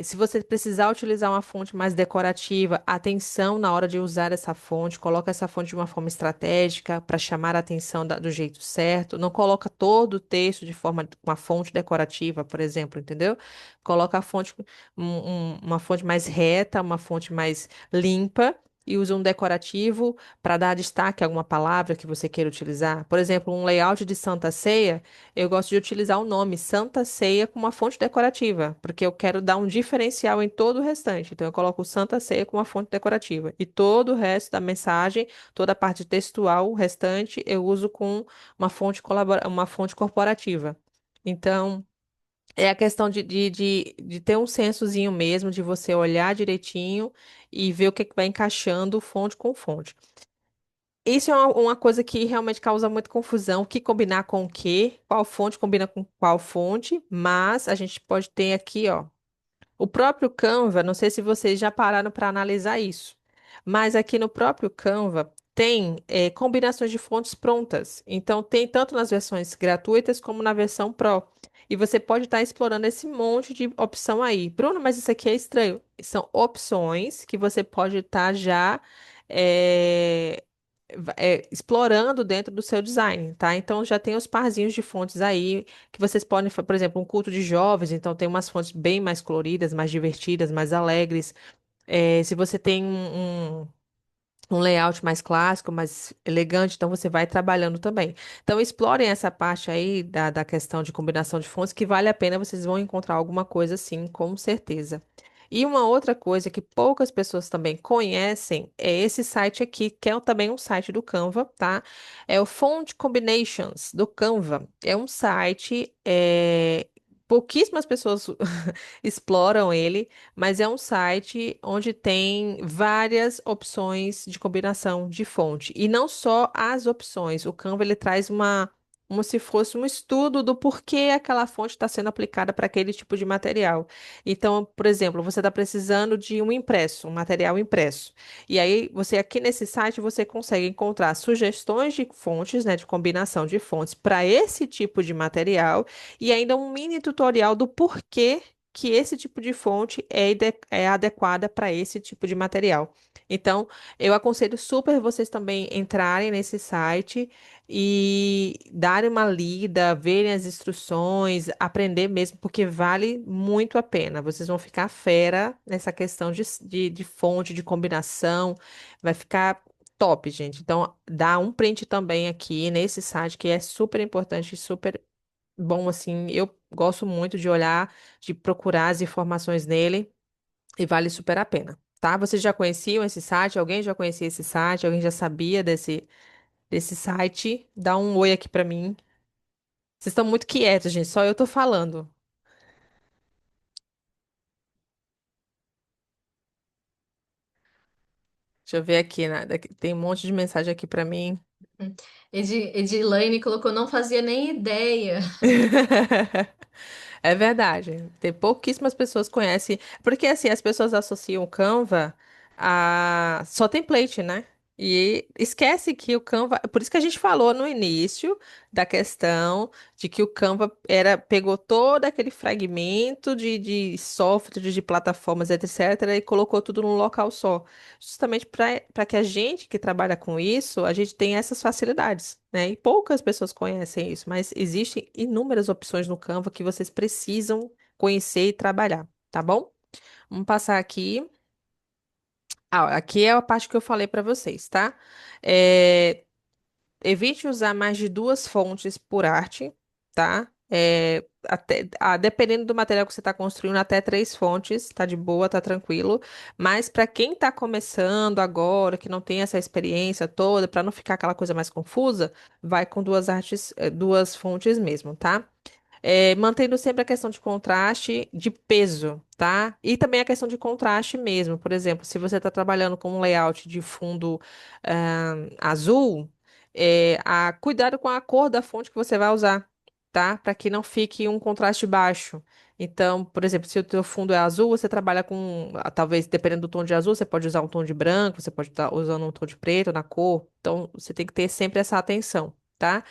Se você precisar utilizar uma fonte mais decorativa, atenção na hora de usar essa fonte. Coloca essa fonte de uma forma estratégica para chamar a atenção do jeito certo. Não coloca todo o texto de forma uma fonte decorativa, por exemplo, entendeu? Coloca a fonte uma fonte mais reta, uma fonte mais limpa. E usa um decorativo para dar destaque a alguma palavra que você queira utilizar. Por exemplo, um layout de Santa Ceia, eu gosto de utilizar o nome Santa Ceia com uma fonte decorativa, porque eu quero dar um diferencial em todo o restante. Então, eu coloco Santa Ceia com uma fonte decorativa. E todo o resto da mensagem, toda a parte textual, o restante, eu uso com uma fonte corporativa. Então, é a questão de ter um sensozinho mesmo, de você olhar direitinho e ver o que que vai encaixando fonte com fonte. Isso é uma coisa que realmente causa muita confusão, o que combinar com o quê, qual fonte combina com qual fonte, mas a gente pode ter aqui, ó, o próprio Canva, não sei se vocês já pararam para analisar isso, mas aqui no próprio Canva tem combinações de fontes prontas. Então, tem tanto nas versões gratuitas como na versão Pro. E você pode estar explorando esse monte de opção aí. Bruno, mas isso aqui é estranho. São opções que você pode estar já eh, explorando dentro do seu design, tá? Então, já tem os parzinhos de fontes aí que vocês podem, por exemplo, um culto de jovens, então tem umas fontes bem mais coloridas, mais divertidas, mais alegres. Se você tem um layout mais clássico, mais elegante, então você vai trabalhando também. Então, explorem essa parte aí da questão de combinação de fontes, que vale a pena, vocês vão encontrar alguma coisa assim, com certeza. E uma outra coisa que poucas pessoas também conhecem é esse site aqui, que é também um site do Canva, tá? É o Font Combinations do Canva. É um site, pouquíssimas pessoas exploram ele, mas é um site onde tem várias opções de combinação de fonte. E não só as opções. O Canva ele traz como se fosse um estudo do porquê aquela fonte está sendo aplicada para aquele tipo de material. Então, por exemplo, você está precisando de um impresso, um material impresso. E aí, você aqui nesse site, você consegue encontrar sugestões de fontes, né, de combinação de fontes para esse tipo de material e ainda um mini tutorial do porquê que esse tipo de fonte é adequada para esse tipo de material. Então, eu aconselho super vocês também entrarem nesse site e darem uma lida, verem as instruções, aprender mesmo, porque vale muito a pena. Vocês vão ficar fera nessa questão de fonte, de combinação, vai ficar top, gente. Então, dá um print também aqui nesse site que é super importante, super bom, assim, eu gosto muito de olhar, de procurar as informações nele e vale super a pena, tá? Vocês já conheciam esse site? Alguém já conhecia esse site? Alguém já sabia desse site? Dá um oi aqui pra mim. Vocês estão muito quietos, gente, só eu tô falando. Deixa eu ver aqui, né? Tem um monte de mensagem aqui pra mim. Edilane colocou, não fazia nem ideia. É verdade. Tem pouquíssimas pessoas conhecem. Porque assim, as pessoas associam o Canva a só template, né? E esquece que o Canva. Por isso que a gente falou no início da questão de que o Canva pegou todo aquele fragmento de softwares, de plataformas, etc., e colocou tudo num local só. Justamente para que a gente que trabalha com isso, a gente tenha essas facilidades, né? E poucas pessoas conhecem isso, mas existem inúmeras opções no Canva que vocês precisam conhecer e trabalhar, tá bom? Vamos passar aqui. Aqui é a parte que eu falei para vocês, tá? É, evite usar mais de duas fontes por arte, tá? Dependendo do material que você está construindo, até três fontes, tá de boa, tá tranquilo. Mas para quem está começando agora, que não tem essa experiência toda, para não ficar aquela coisa mais confusa, vai com duas artes, duas fontes mesmo, tá? Mantendo sempre a questão de contraste, de peso, tá? E também a questão de contraste mesmo. Por exemplo, se você está trabalhando com um layout de fundo azul, cuidado com a cor da fonte que você vai usar, tá? Para que não fique um contraste baixo. Então, por exemplo, se o teu fundo é azul, você trabalha com, talvez, dependendo do tom de azul, você pode usar um tom de branco, você pode estar usando um tom de preto na cor. Então, você tem que ter sempre essa atenção. Tá?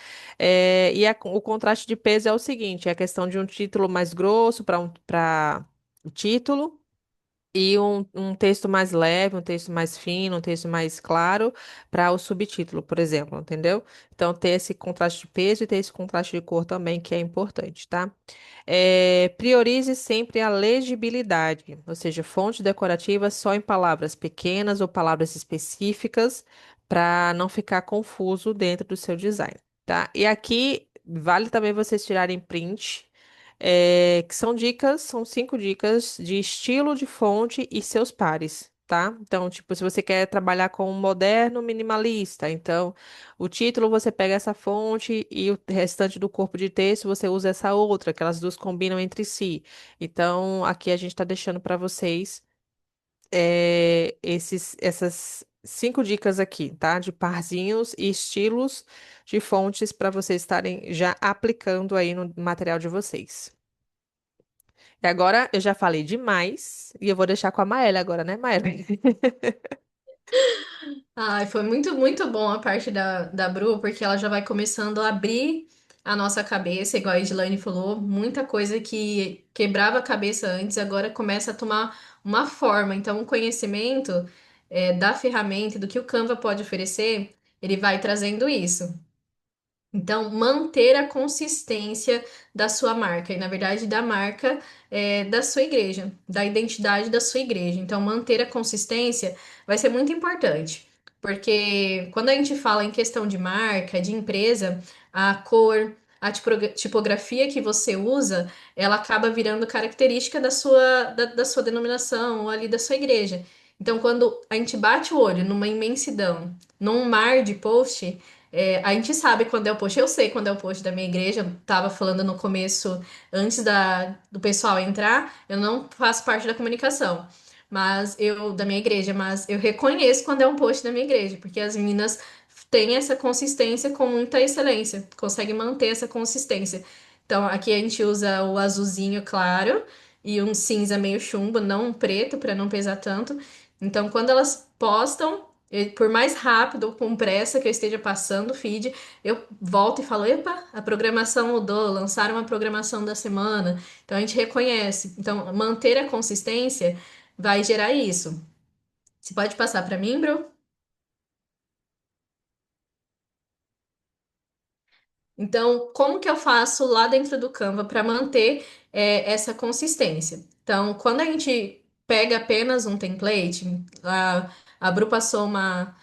O contraste de peso é o seguinte: é a questão de um título mais grosso para o título e um texto mais leve, um texto mais fino, um texto mais claro para o subtítulo, por exemplo, entendeu? Então, ter esse contraste de peso e ter esse contraste de cor também, que é importante, tá? Priorize sempre a legibilidade, ou seja, fonte decorativa só em palavras pequenas ou palavras específicas, para não ficar confuso dentro do seu design, tá? E aqui vale também vocês tirarem print, que são dicas, são 5 dicas de estilo de fonte e seus pares. Tá? Então, tipo, se você quer trabalhar com um moderno minimalista, então o título você pega essa fonte e o restante do corpo de texto você usa essa outra, que elas duas combinam entre si. Então, aqui a gente está deixando para vocês essas 5 dicas aqui, tá? De parzinhos e estilos de fontes para vocês estarem já aplicando aí no material de vocês. E agora eu já falei demais e eu vou deixar com a Maélia agora, né, Maélia? Ai, foi muito bom a parte da Bru, porque ela já vai começando a abrir a nossa cabeça, igual a Edilane falou, muita coisa que quebrava a cabeça antes, agora começa a tomar uma forma. Então, o conhecimento, da ferramenta, e do que o Canva pode oferecer, ele vai trazendo isso. Então, manter a consistência da sua marca, e na verdade da marca da sua igreja, da identidade da sua igreja. Então, manter a consistência vai ser muito importante, porque quando a gente fala em questão de marca, de empresa, a cor, a tipografia que você usa, ela acaba virando característica da sua denominação ou ali da sua igreja. Então, quando a gente bate o olho numa imensidão, num mar de post, a gente sabe quando é o post, eu sei quando é o post da minha igreja, eu tava falando no começo, antes do pessoal entrar, eu não faço parte da comunicação, da minha igreja, mas eu reconheço quando é um post da minha igreja, porque as meninas têm essa consistência com muita excelência, conseguem manter essa consistência. Então, aqui a gente usa o azulzinho claro e um cinza meio chumbo, não um preto, para não pesar tanto. Então, quando elas postam, por mais rápido ou com pressa que eu esteja passando o feed, eu volto e falo: epa, a programação mudou, lançaram uma programação da semana. Então a gente reconhece. Então, manter a consistência vai gerar isso. Você pode passar para mim, Bru? Então, como que eu faço lá dentro do Canva para manter essa consistência? Então, quando a gente pega apenas um template, a Bru passou uma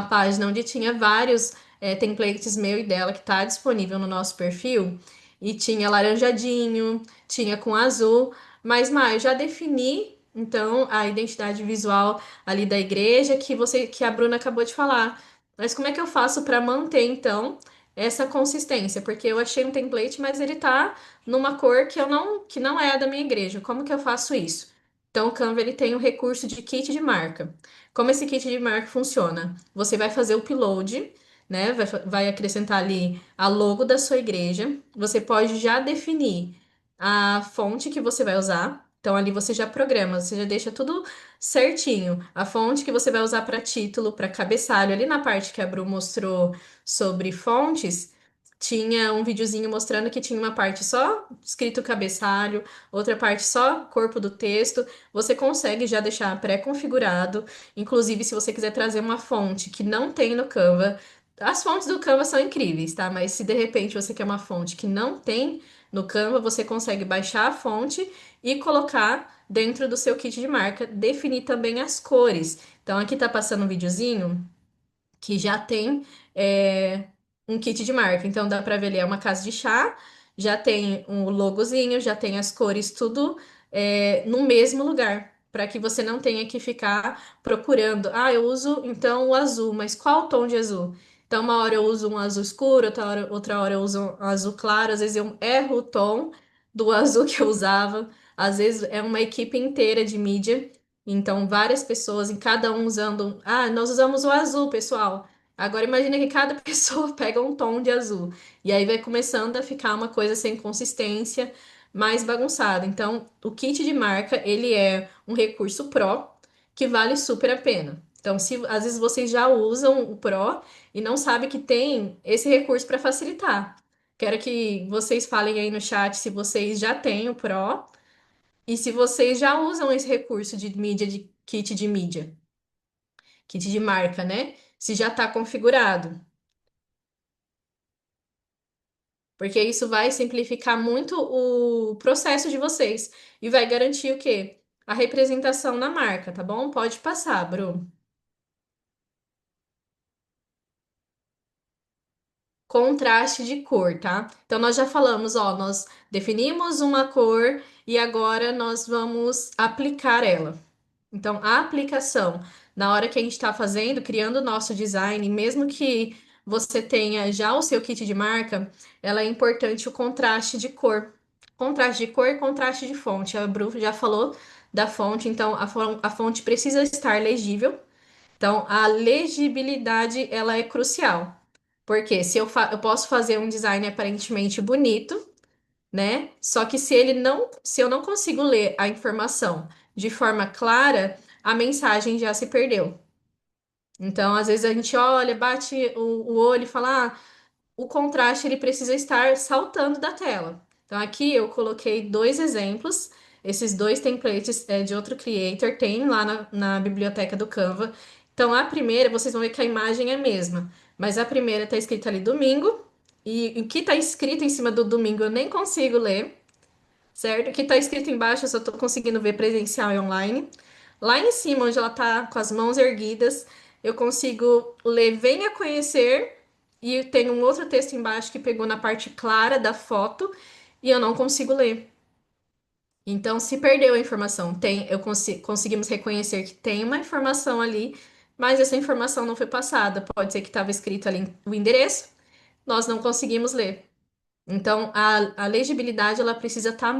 página onde tinha vários templates meu e dela que está disponível no nosso perfil, e tinha laranjadinho, tinha com azul, mas, eu já defini. Então, a identidade visual ali da igreja que a Bruna acabou de falar. Mas como é que eu faço para manter, então, essa consistência, porque eu achei um template, mas ele tá numa cor que não é a da minha igreja. Como que eu faço isso? Então, o Canva ele tem o recurso de kit de marca. Como esse kit de marca funciona? Você vai fazer o upload, né? Vai acrescentar ali a logo da sua igreja. Você pode já definir a fonte que você vai usar. Então, ali você já programa, você já deixa tudo certinho. A fonte que você vai usar para título, para cabeçalho, ali na parte que a Bru mostrou sobre fontes, tinha um videozinho mostrando que tinha uma parte só escrito cabeçalho, outra parte só corpo do texto. Você consegue já deixar pré-configurado. Inclusive, se você quiser trazer uma fonte que não tem no Canva, As fontes do Canva são incríveis, tá? Mas se de repente você quer uma fonte que não tem no Canva, você consegue baixar a fonte e colocar dentro do seu kit de marca, definir também as cores. Então aqui tá passando um videozinho que já tem é, um kit de marca. Então dá para ver ali, é uma casa de chá, já tem um logozinho, já tem as cores, tudo no mesmo lugar. Para que você não tenha que ficar procurando. Ah, eu uso então o azul, mas qual tom de azul? Então, uma hora eu uso um azul escuro, outra hora eu uso um azul claro, às vezes eu erro o tom do azul que eu usava. Às vezes é uma equipe inteira de mídia então, várias pessoas, em cada um usando. Ah, nós usamos o azul, pessoal. Agora imagina que cada pessoa pega um tom de azul. E aí vai começando a ficar uma coisa sem consistência, mais bagunçada. Então, o kit de marca, ele é um recurso Pro que vale super a pena. Então, se às vezes vocês já usam o Pro e não sabem que tem esse recurso para facilitar. Quero que vocês falem aí no chat se vocês já têm o Pro e se vocês já usam esse recurso de mídia, de kit de mídia, kit de marca, né? Se já está configurado. Porque isso vai simplificar muito o processo de vocês e vai garantir o quê? A representação na marca, tá bom? Pode passar, Bru. Contraste de cor, tá? Então nós já falamos, ó, nós definimos uma cor e agora nós vamos aplicar ela. Então, a aplicação, na hora que a gente está fazendo, criando o nosso design, mesmo que você tenha já o seu kit de marca, ela é importante o contraste de cor. Contraste de cor e contraste de fonte. A Bru já falou da fonte, então a fonte precisa estar legível. Então, a legibilidade, ela é crucial. Porque se eu posso fazer um design aparentemente bonito, né? Só que se eu não consigo ler a informação de forma clara, a mensagem já se perdeu. Então, às vezes a gente olha, bate o olho e fala, ah, o contraste ele precisa estar saltando da tela. Então, aqui eu coloquei dois exemplos. Esses dois templates de outro creator, tem lá na biblioteca do Canva. Então, a primeira, vocês vão ver que a imagem é a mesma, mas a primeira está escrita ali domingo, e o que está escrito em cima do domingo eu nem consigo ler certo? O que está escrito embaixo eu só estou conseguindo ver presencial e online. Lá em cima, onde ela está com as mãos erguidas, eu consigo ler Venha Conhecer, e tem um outro texto embaixo que pegou na parte clara da foto e eu não consigo ler. Então, se perdeu a informação, conseguimos reconhecer que tem uma informação ali, mas essa informação não foi passada. Pode ser que estava escrito ali o endereço, nós não conseguimos ler. Então, a legibilidade ela precisa estar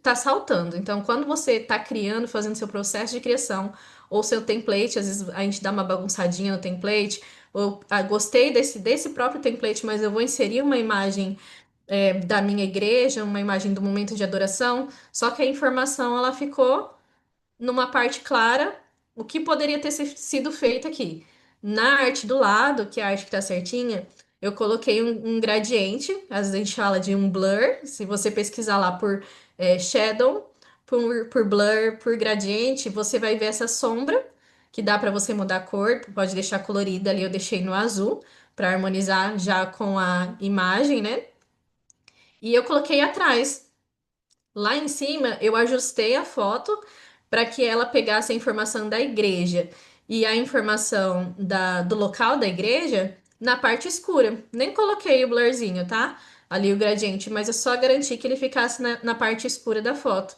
tá saltando. Então, quando você está criando, fazendo seu processo de criação, ou seu template, às vezes a gente dá uma bagunçadinha no template, ou gostei desse próprio template, mas eu vou inserir uma imagem da minha igreja, uma imagem do momento de adoração, só que a informação ela ficou numa parte clara o que poderia ter sido feito aqui. Na arte do lado, que é a arte que tá certinha, eu coloquei um gradiente, às vezes a gente fala de um blur, se você pesquisar lá por shadow, por blur, por gradiente, você vai ver essa sombra, que dá para você mudar a cor, pode deixar colorida ali, eu deixei no azul, para harmonizar já com a imagem, né? E eu coloquei atrás. Lá em cima, eu ajustei a foto para que ela pegasse a informação da igreja e a informação do local da igreja na parte escura. Nem coloquei o blurzinho, tá? Ali o gradiente, mas eu só garanti que ele ficasse na parte escura da foto.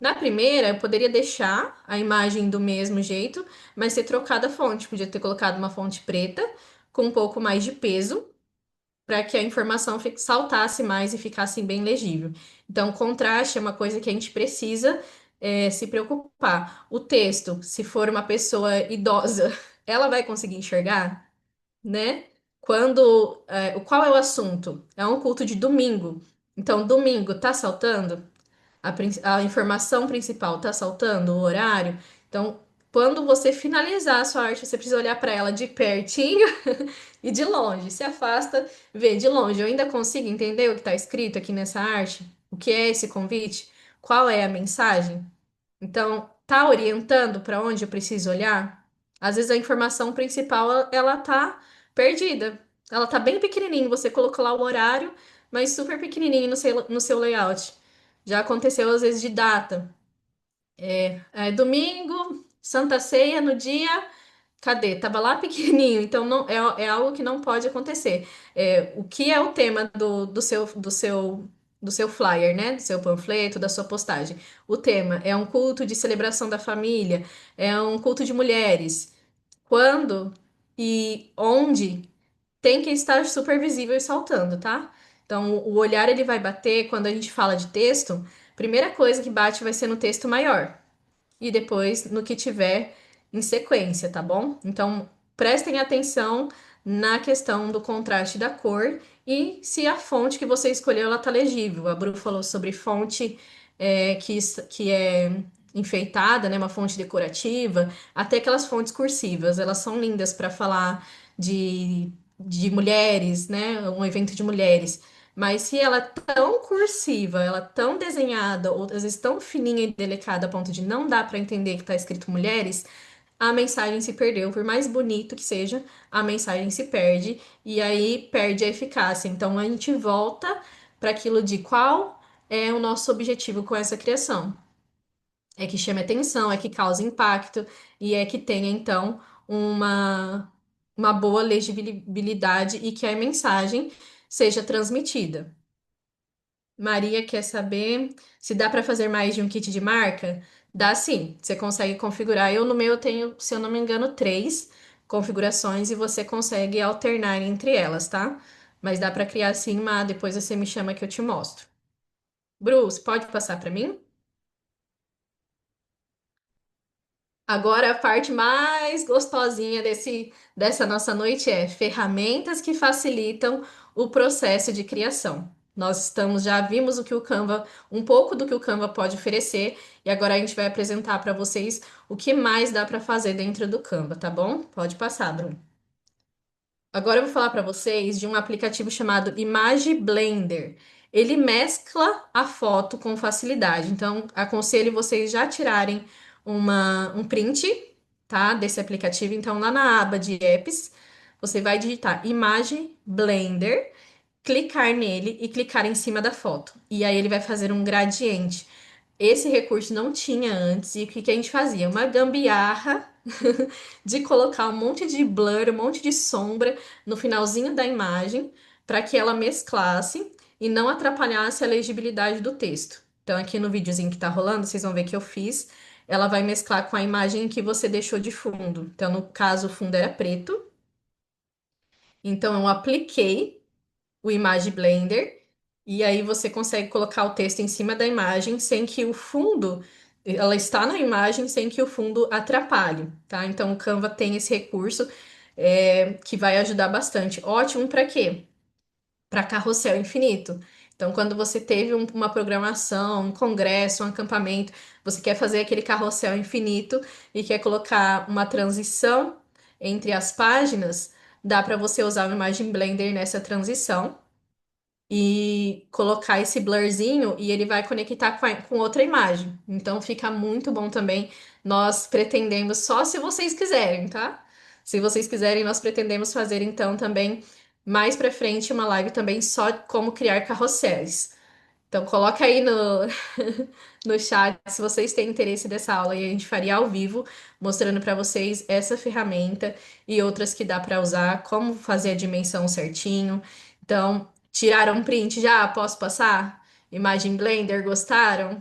Na primeira, eu poderia deixar a imagem do mesmo jeito, mas ter trocado a fonte. Podia ter colocado uma fonte preta com um pouco mais de peso para que a informação saltasse mais e ficasse bem legível. Então, contraste é uma coisa que a gente precisa se preocupar. O texto, se for uma pessoa idosa, ela vai conseguir enxergar, né? Qual é o assunto? É um culto de domingo. Então, domingo tá saltando? A informação principal tá saltando o horário. Então, quando você finalizar a sua arte, você precisa olhar para ela de pertinho e de longe. Se afasta, vê de longe. Eu ainda consigo entender o que está escrito aqui nessa arte? O que é esse convite? Qual é a mensagem? Então, tá orientando para onde eu preciso olhar? Às vezes a informação principal ela tá perdida. Ela tá bem pequenininho, você colocou lá o horário, mas super pequenininho no seu layout. Já aconteceu às vezes de data. É domingo, Santa Ceia no dia. Cadê? Tava lá pequenininho, então não é algo que não pode acontecer. O que é o tema do seu flyer, né? Do seu panfleto, da sua postagem? O tema é um culto de celebração da família, é um culto de mulheres. Quando e onde tem que estar super visível e saltando, tá? Então, o olhar ele vai bater quando a gente fala de texto. Primeira coisa que bate vai ser no texto maior e depois no que tiver em sequência, tá bom? Então, prestem atenção na questão do contraste da cor e se a fonte que você escolheu ela tá legível. A Bru falou sobre fonte que é enfeitada, né? Uma fonte decorativa, até aquelas fontes cursivas. Elas são lindas para falar de mulheres, né? Um evento de mulheres. Mas se ela é tão cursiva, ela é tão desenhada, ou às vezes tão fininha e delicada a ponto de não dar para entender que está escrito mulheres, a mensagem se perdeu. Por mais bonito que seja, a mensagem se perde e aí perde a eficácia. Então a gente volta para aquilo de qual é o nosso objetivo com essa criação. É que chame atenção, é que cause impacto e é que tenha então uma, uma boa legibilidade e que a mensagem seja transmitida. Maria quer saber se dá para fazer mais de um kit de marca? Dá sim, você consegue configurar. Eu no meu eu tenho, se eu não me engano, três configurações e você consegue alternar entre elas, tá? Mas dá para criar sim, mas depois você me chama que eu te mostro. Bruce, pode passar para mim? Agora, a parte mais gostosinha dessa nossa noite é ferramentas que facilitam o processo de criação. Nós já vimos um pouco do que o Canva pode oferecer, e agora a gente vai apresentar para vocês o que mais dá para fazer dentro do Canva, tá bom? Pode passar, Bruno. Agora eu vou falar para vocês de um aplicativo chamado Image Blender. Ele mescla a foto com facilidade. Então, aconselho vocês já tirarem um print, tá, desse aplicativo. Então, lá na aba de apps, você vai digitar Image Blender, clicar nele e clicar em cima da foto. E aí ele vai fazer um gradiente. Esse recurso não tinha antes, e o que que a gente fazia? Uma gambiarra de colocar um monte de blur, um monte de sombra no finalzinho da imagem para que ela mesclasse e não atrapalhasse a legibilidade do texto. Então, aqui no videozinho que tá rolando, vocês vão ver que eu fiz. Ela vai mesclar com a imagem que você deixou de fundo. Então, no caso, o fundo era preto. Então, eu apliquei o Image Blender, e aí você consegue colocar o texto em cima da imagem sem que o fundo, ela está na imagem sem que o fundo atrapalhe, tá? Então o Canva tem esse recurso que vai ajudar bastante. Ótimo para quê? Para carrossel infinito. Então, quando você teve uma programação, um congresso, um acampamento, você quer fazer aquele carrossel infinito e quer colocar uma transição entre as páginas, dá para você usar o Imagine Blender nessa transição e colocar esse blurzinho e ele vai conectar com outra imagem. Então fica muito bom também. Nós pretendemos, só se vocês quiserem, tá? Se vocês quiserem, nós pretendemos fazer então também mais pra frente uma live também só como criar carrosséis. Então coloca aí no chat se vocês têm interesse dessa aula e a gente faria ao vivo, mostrando para vocês essa ferramenta e outras que dá para usar, como fazer a dimensão certinho. Então, tiraram um print já? Posso passar? Imagem Blender, gostaram?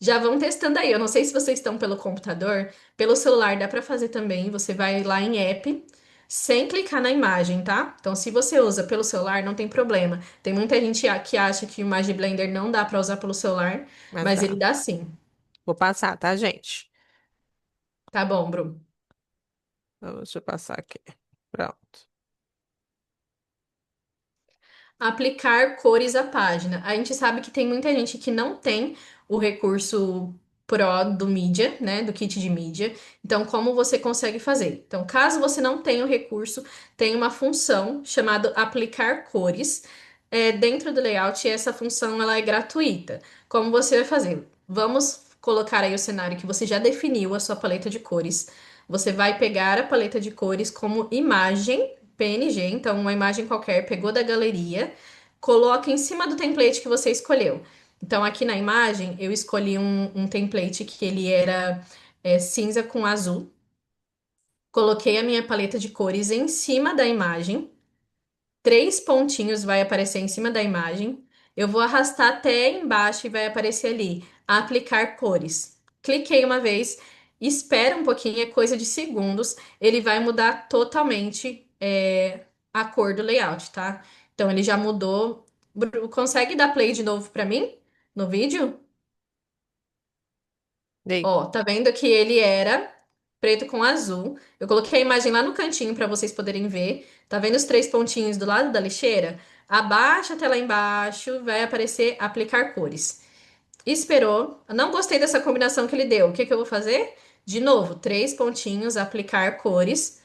Já vão testando aí. Eu não sei se vocês estão pelo computador, pelo celular dá para fazer também. Você vai lá em app, sem clicar na imagem, tá? Então, se você usa pelo celular, não tem problema. Tem muita gente que acha que o Image Blender não dá para usar pelo celular, Mas mas ele dá. dá sim. Vou passar, tá, gente? Tá bom, Bruno. Deixa eu passar aqui. Pronto. Aplicar cores à página. A gente sabe que tem muita gente que não tem o recurso Pro do mídia, né, do kit de mídia. Então, como você consegue fazer? Então, caso você não tenha o recurso, tem uma função chamada aplicar cores. Dentro do layout, essa função ela é gratuita. Como você vai fazer? Vamos colocar aí o cenário que você já definiu a sua paleta de cores. Você vai pegar a paleta de cores como imagem PNG, então uma imagem qualquer, pegou da galeria, coloca em cima do template que você escolheu. Então, aqui na imagem, eu escolhi um template que ele era cinza com azul. Coloquei a minha paleta de cores em cima da imagem. Três pontinhos vai aparecer em cima da imagem. Eu vou arrastar até embaixo e vai aparecer ali, aplicar cores. Cliquei uma vez, espera um pouquinho, é coisa de segundos. Ele vai mudar totalmente a cor do layout, tá? Então ele já mudou. Consegue dar play de novo para mim no vídeo? Dei. Ó, tá vendo que ele era preto com azul. Eu coloquei a imagem lá no cantinho para vocês poderem ver. Tá vendo os três pontinhos do lado da lixeira? Abaixa até lá embaixo, vai aparecer aplicar cores. Esperou. Eu não gostei dessa combinação que ele deu. O que que eu vou fazer? De novo, três pontinhos, aplicar cores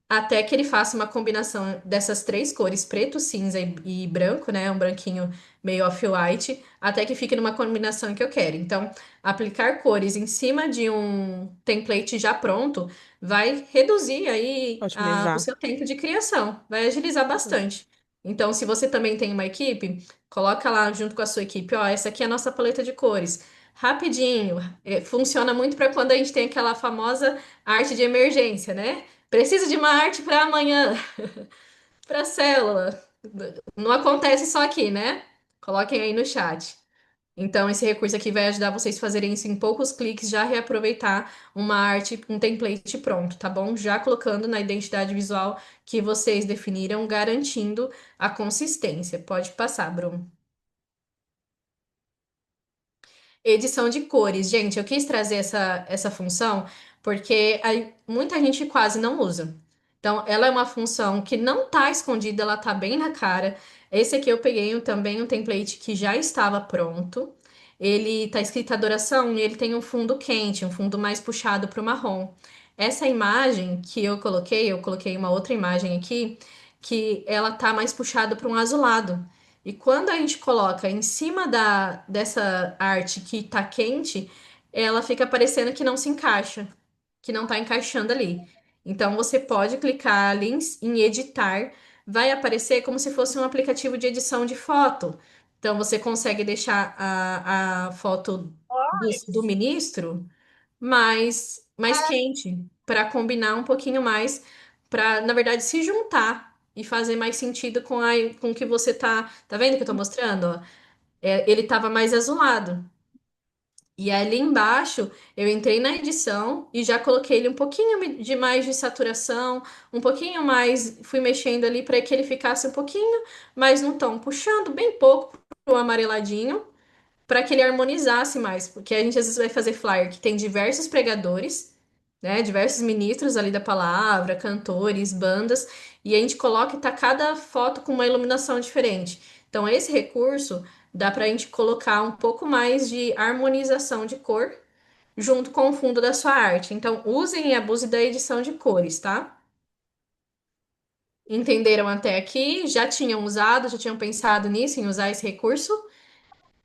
até que ele faça uma combinação dessas três cores, preto, cinza e branco, né? Um branquinho meio off-white, até que fique numa combinação que eu quero. Então, aplicar cores em cima de um template já pronto vai reduzir aí o Otimizar. seu tempo de criação, vai agilizar bastante. Então, se você também tem uma equipe, coloca lá junto com a sua equipe, ó, essa aqui é a nossa paleta de cores. Rapidinho, funciona muito para quando a gente tem aquela famosa arte de emergência, né? Preciso de uma arte para amanhã, para célula. Não acontece só aqui, né? Coloquem aí no chat. Então, esse recurso aqui vai ajudar vocês a fazerem isso em poucos cliques, já reaproveitar uma arte, um template pronto, tá bom? Já colocando na identidade visual que vocês definiram, garantindo a consistência. Pode passar, Bruno. Edição de cores. Gente, eu quis trazer essa função porque muita gente quase não usa. Então, ela é uma função que não está escondida, ela está bem na cara. Esse aqui eu peguei também um template que já estava pronto. Ele está escrito adoração e ele tem um fundo quente, um fundo mais puxado para o marrom. Essa imagem que eu coloquei uma outra imagem aqui, que ela tá mais puxada para um azulado. E quando a gente coloca em cima dessa arte que tá quente, ela fica parecendo que não se encaixa, que não tá encaixando ali. Então você pode clicar ali em editar, vai aparecer como se fosse um aplicativo de edição de foto. Então você consegue deixar a foto do ministro mais quente, para combinar um pouquinho mais, para, na verdade, se juntar e fazer mais sentido com o que você tá vendo que eu tô mostrando, ó? Ele tava mais azulado. E ali embaixo eu entrei na edição e já coloquei ele um pouquinho de mais de saturação, um pouquinho mais, fui mexendo ali para que ele ficasse um pouquinho mais no tom, puxando bem pouco pro amareladinho para que ele harmonizasse mais, porque a gente às vezes vai fazer flyer que tem diversos pregadores, né, diversos ministros ali da palavra, cantores, bandas, e a gente coloca e tá cada foto com uma iluminação diferente. Então esse recurso dá para a gente colocar um pouco mais de harmonização de cor junto com o fundo da sua arte. Então usem e abusem da edição de cores, tá? Entenderam até aqui? Já tinham usado, já tinham pensado nisso, em usar esse recurso?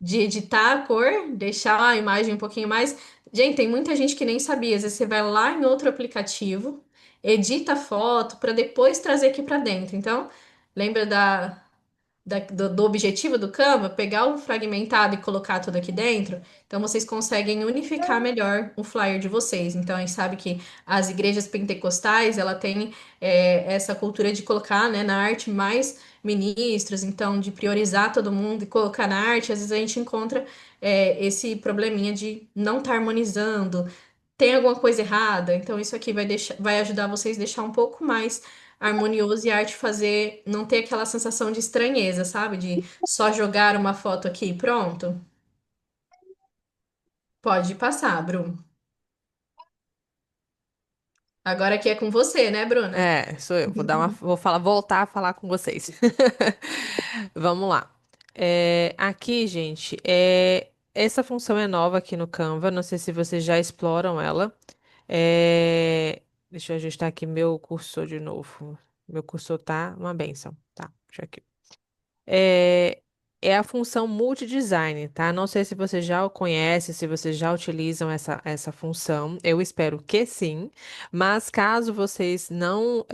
De editar a cor, deixar a imagem um pouquinho mais. Gente, tem muita gente que nem sabia. Às vezes você vai lá em outro aplicativo, edita a foto para depois trazer aqui para dentro. Então, lembra do objetivo do Canva, pegar o fragmentado e colocar tudo aqui dentro, então vocês conseguem unificar melhor o flyer de vocês. Então a gente sabe que as igrejas pentecostais, ela tem essa cultura de colocar, né, na arte mais ministros, então de priorizar todo mundo e colocar na arte, às vezes a gente encontra esse probleminha de não estar harmonizando, tem alguma coisa errada, então isso aqui vai ajudar vocês a deixar um pouco mais harmonioso e a arte fazer, não ter aquela sensação de estranheza, sabe? De só jogar uma foto aqui e pronto. Pode passar, Bruno. Agora aqui é com você, né, Bruna? É, sou eu. Voltar a falar com vocês. Vamos lá. Aqui, gente, essa função é nova aqui no Canva. Não sei se vocês já exploram ela. Deixa eu ajustar aqui meu cursor de novo. Meu cursor tá uma benção. Tá, deixa aqui. É, é a função multidesign, tá? Não sei se você já o conhece, se vocês já utilizam essa função. Eu espero que sim. Mas caso vocês não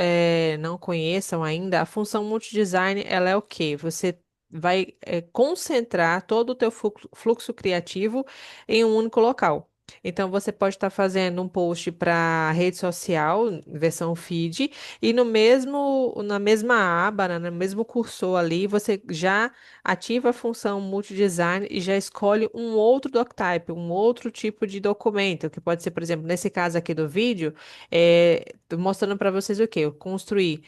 conheçam ainda, a função multidesign, ela é o quê? Você vai concentrar todo o teu fluxo criativo em um único local. Então, você pode estar fazendo um post para rede social, versão feed, e na mesma aba, né, no mesmo cursor ali, você já ativa a função multidesign e já escolhe um outro doctype, um outro tipo de documento, que pode ser, por exemplo, nesse caso aqui do vídeo, tô mostrando para vocês o quê? Eu construí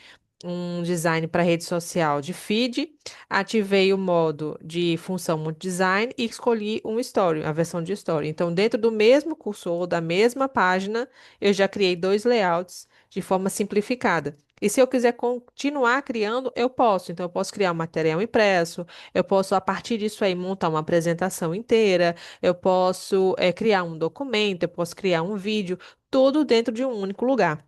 um design para rede social de feed, ativei o modo de função multidesign e escolhi um story, a versão de story. Então, dentro do mesmo cursor, da mesma página, eu já criei dois layouts de forma simplificada. E se eu quiser continuar criando, eu posso. Então, eu posso criar um material impresso, eu posso, a partir disso aí, montar uma apresentação inteira, eu posso, criar um documento, eu posso criar um vídeo, tudo dentro de um único lugar.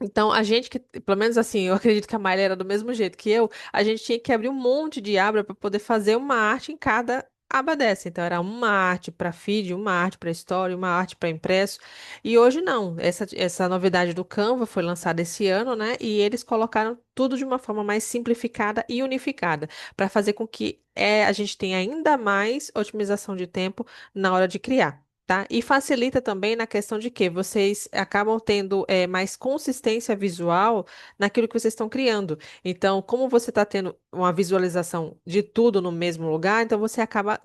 Então, a gente que, pelo menos assim, eu acredito que a Miley era do mesmo jeito que eu, a gente tinha que abrir um monte de aba para poder fazer uma arte em cada aba dessa. Então, era uma arte para feed, uma arte para story, uma arte para impresso. E hoje não. Essa novidade do Canva foi lançada esse ano, né? E eles colocaram tudo de uma forma mais simplificada e unificada, para fazer com que a gente tenha ainda mais otimização de tempo na hora de criar. Tá? E facilita também na questão de que vocês acabam tendo mais consistência visual naquilo que vocês estão criando. Então, como você está tendo uma visualização de tudo no mesmo lugar, então você acaba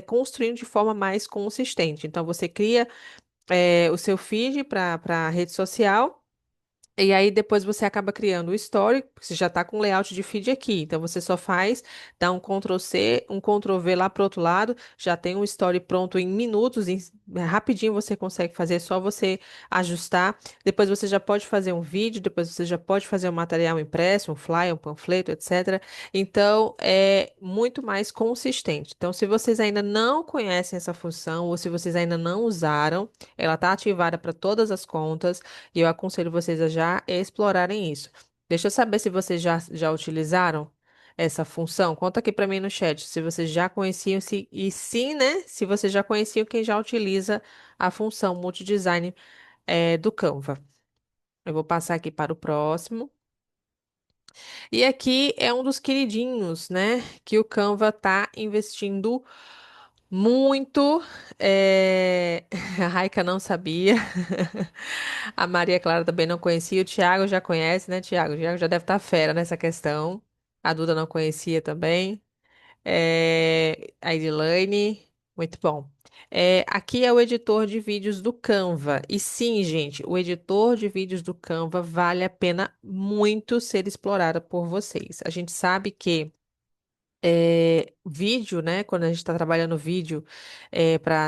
construindo de forma mais consistente. Então, você cria o seu feed para a rede social. E aí depois você acaba criando o story, porque você já está com o layout de feed aqui. Então você só faz, dá um Ctrl C, um Ctrl V lá pro outro lado, já tem um story pronto em minutos, rapidinho você consegue fazer, é só você ajustar. Depois você já pode fazer um vídeo, depois você já pode fazer um material impresso, um flyer, um panfleto, etc. Então é muito mais consistente. Então, se vocês ainda não conhecem essa função, ou se vocês ainda não usaram, ela está ativada para todas as contas. E eu aconselho vocês a já explorarem isso. Deixa eu saber se vocês já utilizaram essa função. Conta aqui para mim no chat se vocês já conheciam, e sim, né? Se vocês já conheciam quem já utiliza a função multidesign do Canva. Eu vou passar aqui para o próximo. E aqui é um dos queridinhos, né? Que o Canva tá investindo muito. A Raika não sabia. A Maria Clara também não conhecia. O Thiago já conhece, né, Thiago? O Thiago já deve estar fera nessa questão. A Duda não conhecia também. A Edilane, muito bom. Aqui é o editor de vídeos do Canva. E sim, gente, o editor de vídeos do Canva vale a pena muito ser explorado por vocês. A gente sabe que vídeo, né? Quando a gente está trabalhando vídeo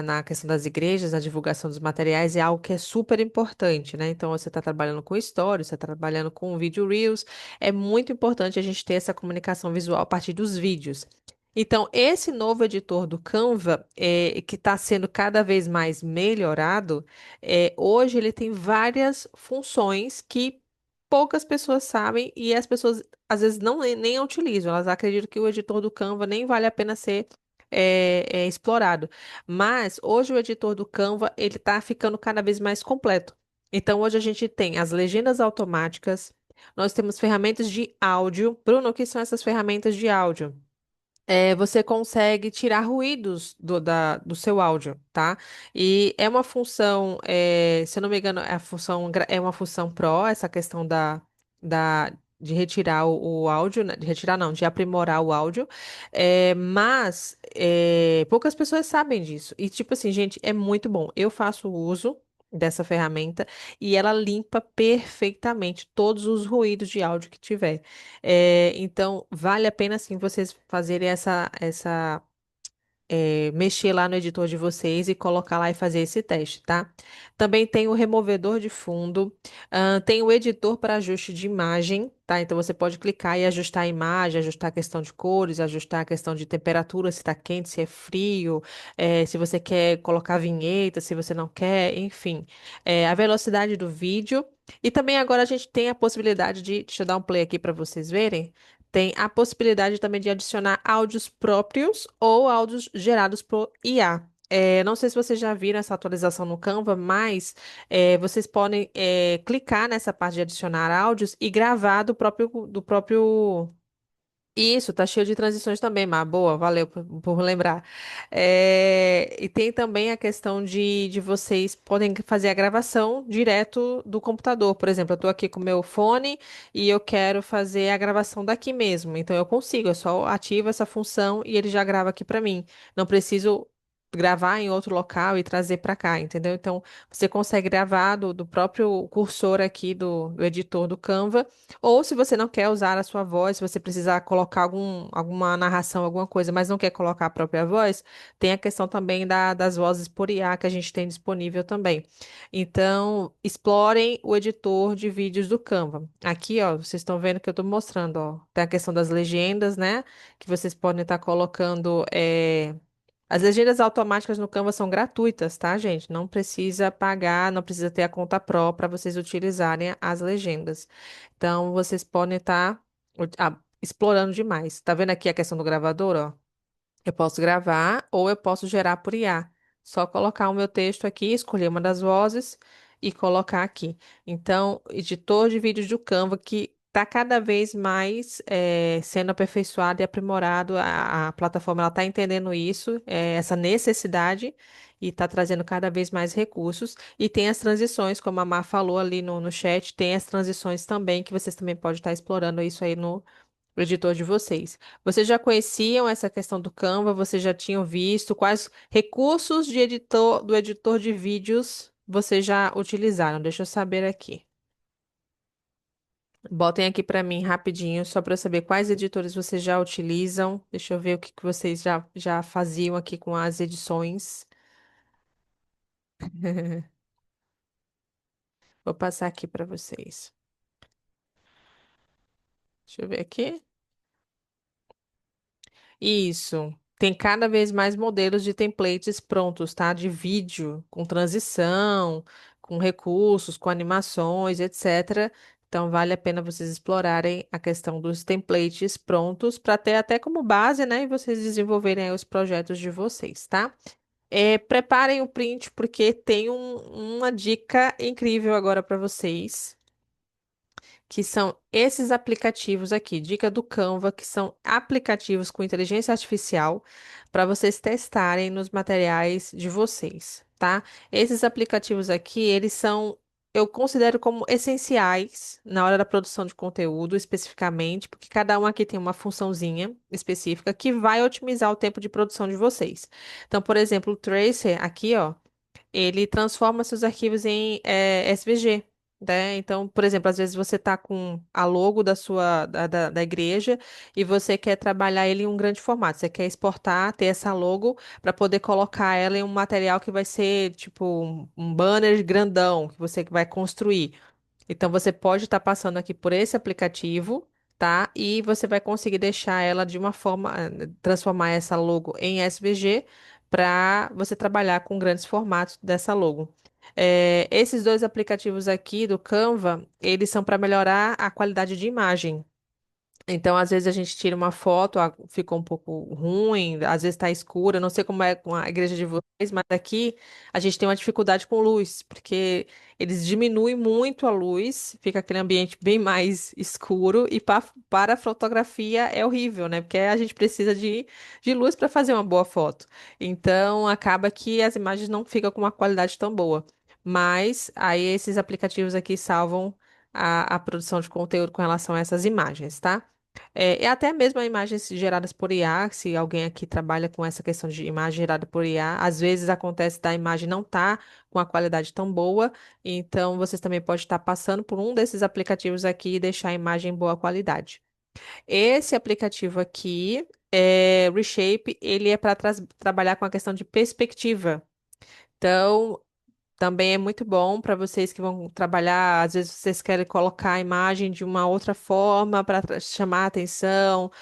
na questão das igrejas, na divulgação dos materiais, é algo que é super importante, né? Então, você está trabalhando com stories, você está trabalhando com vídeo Reels, é muito importante a gente ter essa comunicação visual a partir dos vídeos. Então, esse novo editor do Canva, que está sendo cada vez mais melhorado, hoje ele tem várias funções que poucas pessoas sabem e as pessoas às vezes não nem a utilizam, elas acreditam que o editor do Canva nem vale a pena ser explorado. Mas hoje o editor do Canva ele está ficando cada vez mais completo. Então hoje a gente tem as legendas automáticas, nós temos ferramentas de áudio. Bruno, o que são essas ferramentas de áudio? Você consegue tirar ruídos do seu áudio, tá? E é uma função, se eu não me engano, é uma função Pro, essa questão de retirar o áudio, né? De retirar não, de aprimorar o áudio. Mas poucas pessoas sabem disso. E tipo assim, gente, é muito bom. Eu faço uso dessa ferramenta e ela limpa perfeitamente todos os ruídos de áudio que tiver. Então, vale a pena sim vocês fazerem mexer lá no editor de vocês e colocar lá e fazer esse teste, tá? Também tem o removedor de fundo, tem o editor para ajuste de imagem, tá? Então você pode clicar e ajustar a imagem, ajustar a questão de cores, ajustar a questão de temperatura, se está quente, se é frio, se você quer colocar vinheta, se você não quer, enfim, a velocidade do vídeo. E também agora a gente tem a possibilidade de, deixa eu dar um play aqui para vocês verem. tem a possibilidade também de adicionar áudios próprios ou áudios gerados por IA. Não sei se vocês já viram essa atualização no Canva, mas vocês podem clicar nessa parte de adicionar áudios e gravar do próprio. Isso, tá cheio de transições também, mas boa, valeu por lembrar. E tem também a questão de vocês podem fazer a gravação direto do computador. Por exemplo, eu estou aqui com o meu fone e eu quero fazer a gravação daqui mesmo. Então eu consigo, eu só ativo essa função e ele já grava aqui para mim. Não preciso gravar em outro local e trazer para cá, entendeu? Então você consegue gravar do próprio cursor aqui do editor do Canva. Ou se você não quer usar a sua voz, se você precisar colocar alguma narração, alguma coisa, mas não quer colocar a própria voz, tem a questão também das vozes por IA que a gente tem disponível também. Então, explorem o editor de vídeos do Canva. Aqui, ó, vocês estão vendo que eu estou mostrando, ó, tem a questão das legendas, né? Que vocês podem estar colocando. As legendas automáticas no Canva são gratuitas, tá, gente? Não precisa pagar, não precisa ter a conta Pro para vocês utilizarem as legendas. Então, vocês podem estar explorando demais. Tá vendo aqui a questão do gravador, ó? Eu posso gravar ou eu posso gerar por IA. Só colocar o meu texto aqui, escolher uma das vozes e colocar aqui. Então, editor de vídeos do Canva que está cada vez mais sendo aperfeiçoado e aprimorado. A plataforma está entendendo isso, essa necessidade, e está trazendo cada vez mais recursos. E tem as transições, como a Mar falou ali no chat, tem as transições também, que vocês também podem estar explorando isso aí no editor de vocês. Vocês já conheciam essa questão do Canva? Vocês já tinham visto? Quais recursos do editor de vídeos vocês já utilizaram? Deixa eu saber aqui. Botem aqui para mim rapidinho, só para eu saber quais editores vocês já utilizam. Deixa eu ver o que que vocês já faziam aqui com as edições. Vou passar aqui para vocês. Deixa eu ver aqui. Isso. Tem cada vez mais modelos de templates prontos, tá? De vídeo, com transição, com recursos, com animações, etc. Então, vale a pena vocês explorarem a questão dos templates prontos para ter até como base, né? E vocês desenvolverem aí os projetos de vocês, tá? Preparem o print, porque tem uma dica incrível agora para vocês que são esses aplicativos aqui, dica do Canva, que são aplicativos com inteligência artificial para vocês testarem nos materiais de vocês, tá? Esses aplicativos aqui, eles são, eu considero como essenciais na hora da produção de conteúdo, especificamente, porque cada um aqui tem uma funçãozinha específica que vai otimizar o tempo de produção de vocês. Então, por exemplo, o Tracer aqui, ó ele transforma seus arquivos em SVG, né? Então, por exemplo, às vezes você está com a logo da igreja e você quer trabalhar ele em um grande formato. Você quer exportar, ter essa logo para poder colocar ela em um material que vai ser tipo um banner grandão que você vai construir. Então, você pode estar passando aqui por esse aplicativo, tá? E você vai conseguir deixar ela de uma forma, transformar essa logo em SVG para você trabalhar com grandes formatos dessa logo. Esses dois aplicativos aqui do Canva, eles são para melhorar a qualidade de imagem. Então, às vezes a gente tira uma foto, ficou um pouco ruim, às vezes está escura, não sei como é com a igreja de vocês, mas aqui a gente tem uma dificuldade com luz, porque eles diminuem muito a luz, fica aquele ambiente bem mais escuro e para a fotografia é horrível, né? Porque a gente precisa de luz para fazer uma boa foto. Então, acaba que as imagens não ficam com uma qualidade tão boa. Mas aí esses aplicativos aqui salvam a produção de conteúdo com relação a essas imagens, tá? E até mesmo imagens geradas por IA, se alguém aqui trabalha com essa questão de imagem gerada por IA, às vezes acontece da imagem não estar com a qualidade tão boa, então vocês também podem estar passando por um desses aplicativos aqui e deixar a imagem em boa qualidade. Esse aplicativo aqui, Reshape, ele é para trabalhar com a questão de perspectiva. Então, também é muito bom para vocês que vão trabalhar. Às vezes vocês querem colocar a imagem de uma outra forma para chamar a atenção,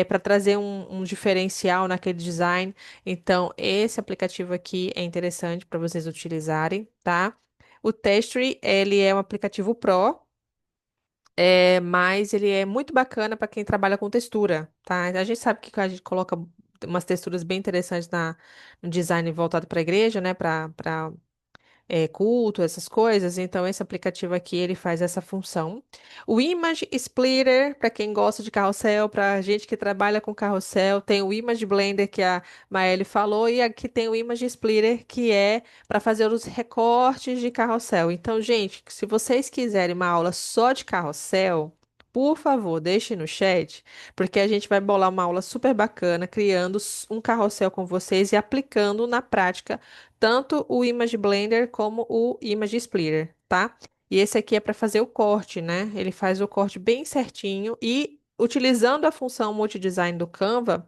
para trazer um diferencial naquele design. Então, esse aplicativo aqui é interessante para vocês utilizarem, tá? O Testry, ele é um aplicativo Pro. mas ele é muito bacana para quem trabalha com textura, tá? A gente sabe que a gente coloca umas texturas bem interessantes no design voltado para a igreja, né? Para culto, essas coisas. Então, esse aplicativo aqui, ele faz essa função. O Image Splitter, para quem gosta de carrossel, para gente que trabalha com carrossel, tem o Image Blender, que a Maeli falou, e aqui tem o Image Splitter, que é para fazer os recortes de carrossel. Então, gente, se vocês quiserem uma aula só de carrossel, por favor, deixe no chat, porque a gente vai bolar uma aula super bacana, criando um carrossel com vocês e aplicando na prática tanto o Image Blender como o Image Splitter, tá? E esse aqui é para fazer o corte, né? Ele faz o corte bem certinho e utilizando a função multidesign do Canva,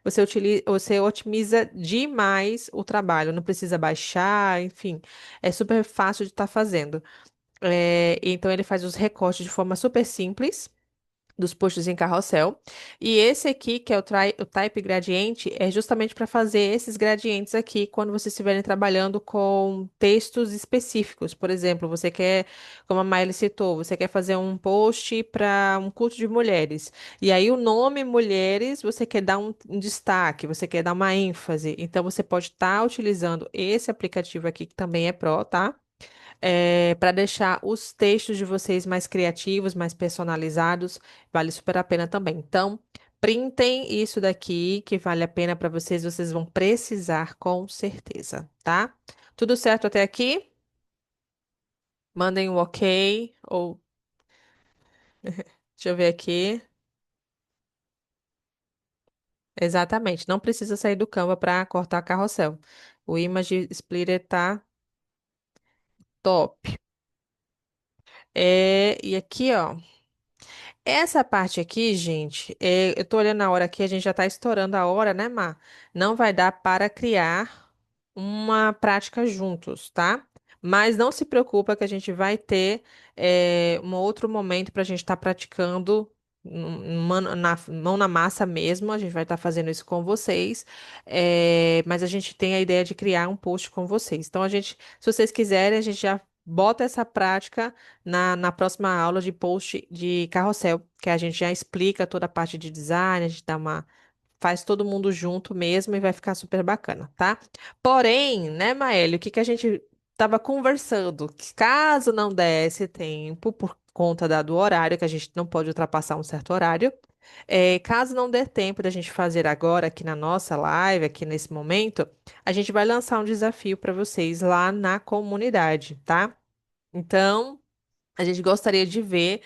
você otimiza demais o trabalho, não precisa baixar, enfim, é super fácil de estar fazendo. Então ele faz os recortes de forma super simples dos posts em carrossel. E esse aqui, que é o Type Gradiente, é justamente para fazer esses gradientes aqui quando vocês estiverem trabalhando com textos específicos. Por exemplo, você quer, como a Miley citou, você quer fazer um post para um culto de mulheres. E aí o nome mulheres, você quer dar um destaque, você quer dar uma ênfase. Então você pode estar utilizando esse aplicativo aqui, que também é Pro, tá? Para deixar os textos de vocês mais criativos, mais personalizados, vale super a pena também. Então, printem isso daqui, que vale a pena para vocês, vocês vão precisar com certeza, tá? Tudo certo até aqui? Mandem um ok, ou deixa eu ver aqui. Exatamente, não precisa sair do Canva para cortar carrossel. O Image Splitter tá top. E aqui, ó. Essa parte aqui, gente, eu tô olhando a hora aqui, a gente já tá estourando a hora, né, Mar? Não vai dar para criar uma prática juntos, tá? Mas não se preocupa que a gente vai ter um outro momento para a gente estar praticando mão na massa mesmo. A gente vai estar fazendo isso com vocês, mas a gente tem a ideia de criar um post com vocês. Então, se vocês quiserem, a gente já bota essa prática na próxima aula de post de carrossel, que a gente já explica toda a parte de design, a gente faz todo mundo junto mesmo e vai ficar super bacana, tá? Porém, né, Maeli, o que que a gente estava conversando? Que caso não desse tempo, por conta do horário, que a gente não pode ultrapassar um certo horário, caso não der tempo da gente fazer agora aqui na nossa live, aqui nesse momento, a gente vai lançar um desafio para vocês lá na comunidade, tá? Então, a gente gostaria de ver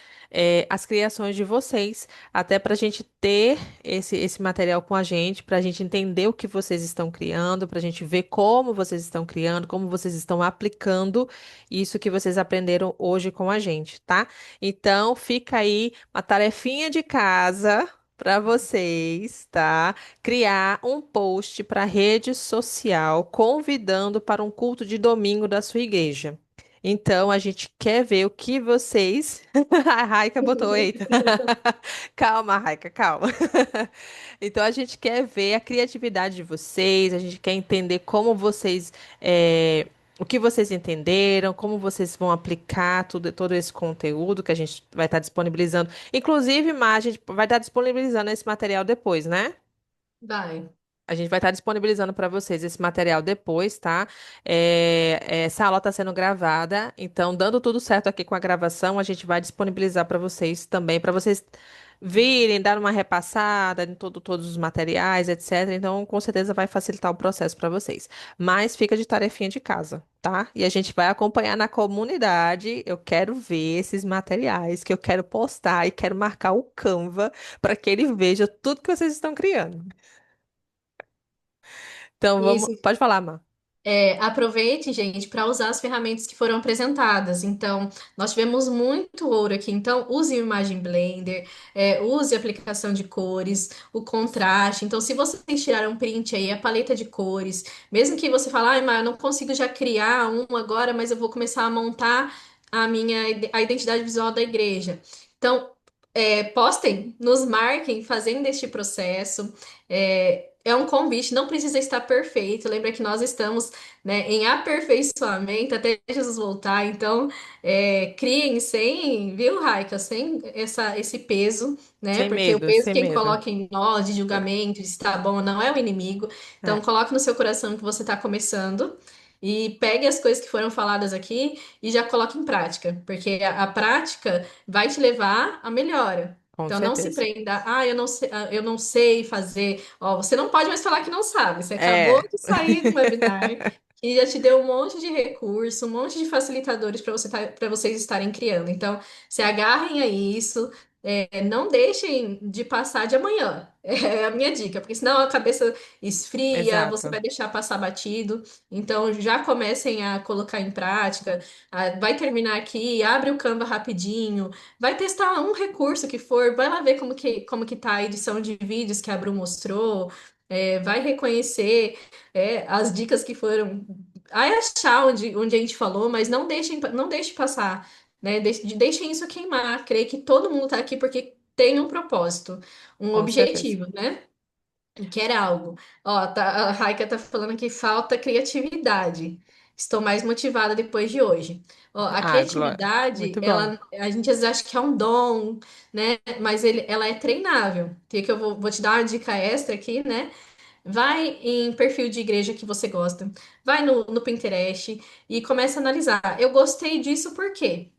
as criações de vocês, até para a gente ter esse material com a gente, para a gente entender o que vocês estão criando, para a gente ver como vocês estão criando, como vocês estão aplicando isso que vocês aprenderam hoje com a gente, tá? Então, fica aí uma tarefinha de casa. Para vocês, tá? Criar um post para rede social convidando para um culto de domingo da sua igreja. Então, a gente quer ver o que vocês. A Raika botou, eita. Calma, Raika, calma. Então, a gente quer ver a criatividade de vocês, a gente quer entender como vocês. O que vocês entenderam, como vocês vão aplicar todo esse conteúdo que a gente vai estar disponibilizando. Inclusive, Má, a gente vai estar disponibilizando esse material depois, né? Vai. A gente vai estar disponibilizando para vocês esse material depois, tá? Essa aula está sendo gravada, então, dando tudo certo aqui com a gravação, a gente vai disponibilizar para vocês também, para vocês virem, dar uma repassada em todos os materiais, etc. Então, com certeza vai facilitar o processo para vocês. Mas fica de tarefinha de casa, tá? E a gente vai acompanhar na comunidade. Eu quero ver esses materiais que eu quero postar e quero marcar o Canva para que ele veja tudo que vocês estão criando. Então vamos. Isso. Pode falar, Má. Aproveite, gente, para usar as ferramentas que foram apresentadas. Então, nós tivemos muito ouro aqui. Então, use o Imagem Blender, use a aplicação de cores, o contraste. Então, se vocês tiraram um print aí, a paleta de cores, mesmo que você fale, ai, mas eu não consigo já criar um agora, mas eu vou começar a montar a identidade visual da igreja. Então, Postem, nos marquem fazendo este processo. É um convite, não precisa estar perfeito. Lembra que nós estamos, né, em aperfeiçoamento até Jesus voltar. Então, criem sem, viu, Raika, sem esse peso, né? Sem Porque o medo, peso sem quem medo. coloca em nós de julgamento, de se tá bom ou não é o inimigo. Então, É, coloque no seu coração que você está começando. E pegue as coisas que foram faladas aqui e já coloque em prática, porque a prática vai te levar à melhora. com Então não se certeza. prenda, eu não sei fazer. Ó, você não pode mais falar que não sabe. Você acabou É, de sair do webinar e já te deu um monte de recurso, um monte de facilitadores para vocês estarem criando. Então, se agarrem a isso, não deixem de passar de amanhã. É a minha dica, porque senão a cabeça esfria, você exato. vai deixar passar batido. Então, já comecem a colocar em prática. Vai terminar aqui, abre o Canva rapidinho, vai testar um recurso que for, vai lá ver como que tá a edição de vídeos que a Bru mostrou, vai reconhecer as dicas que foram. Vai achar onde a gente falou, mas não deixe passar, né? Deixem isso queimar. Creio que todo mundo está aqui porque tem um propósito, um Com certeza. objetivo, né? E quer algo. Ó, a Raika tá falando que falta criatividade. Estou mais motivada depois de hoje. Ó, a Ah, Glória. criatividade, Muito bom. a gente às vezes acha que é um dom, né? Mas ela é treinável. Que eu vou te dar uma dica extra aqui, né? Vai em perfil de igreja que você gosta. Vai no Pinterest e começa a analisar. Eu gostei disso por quê?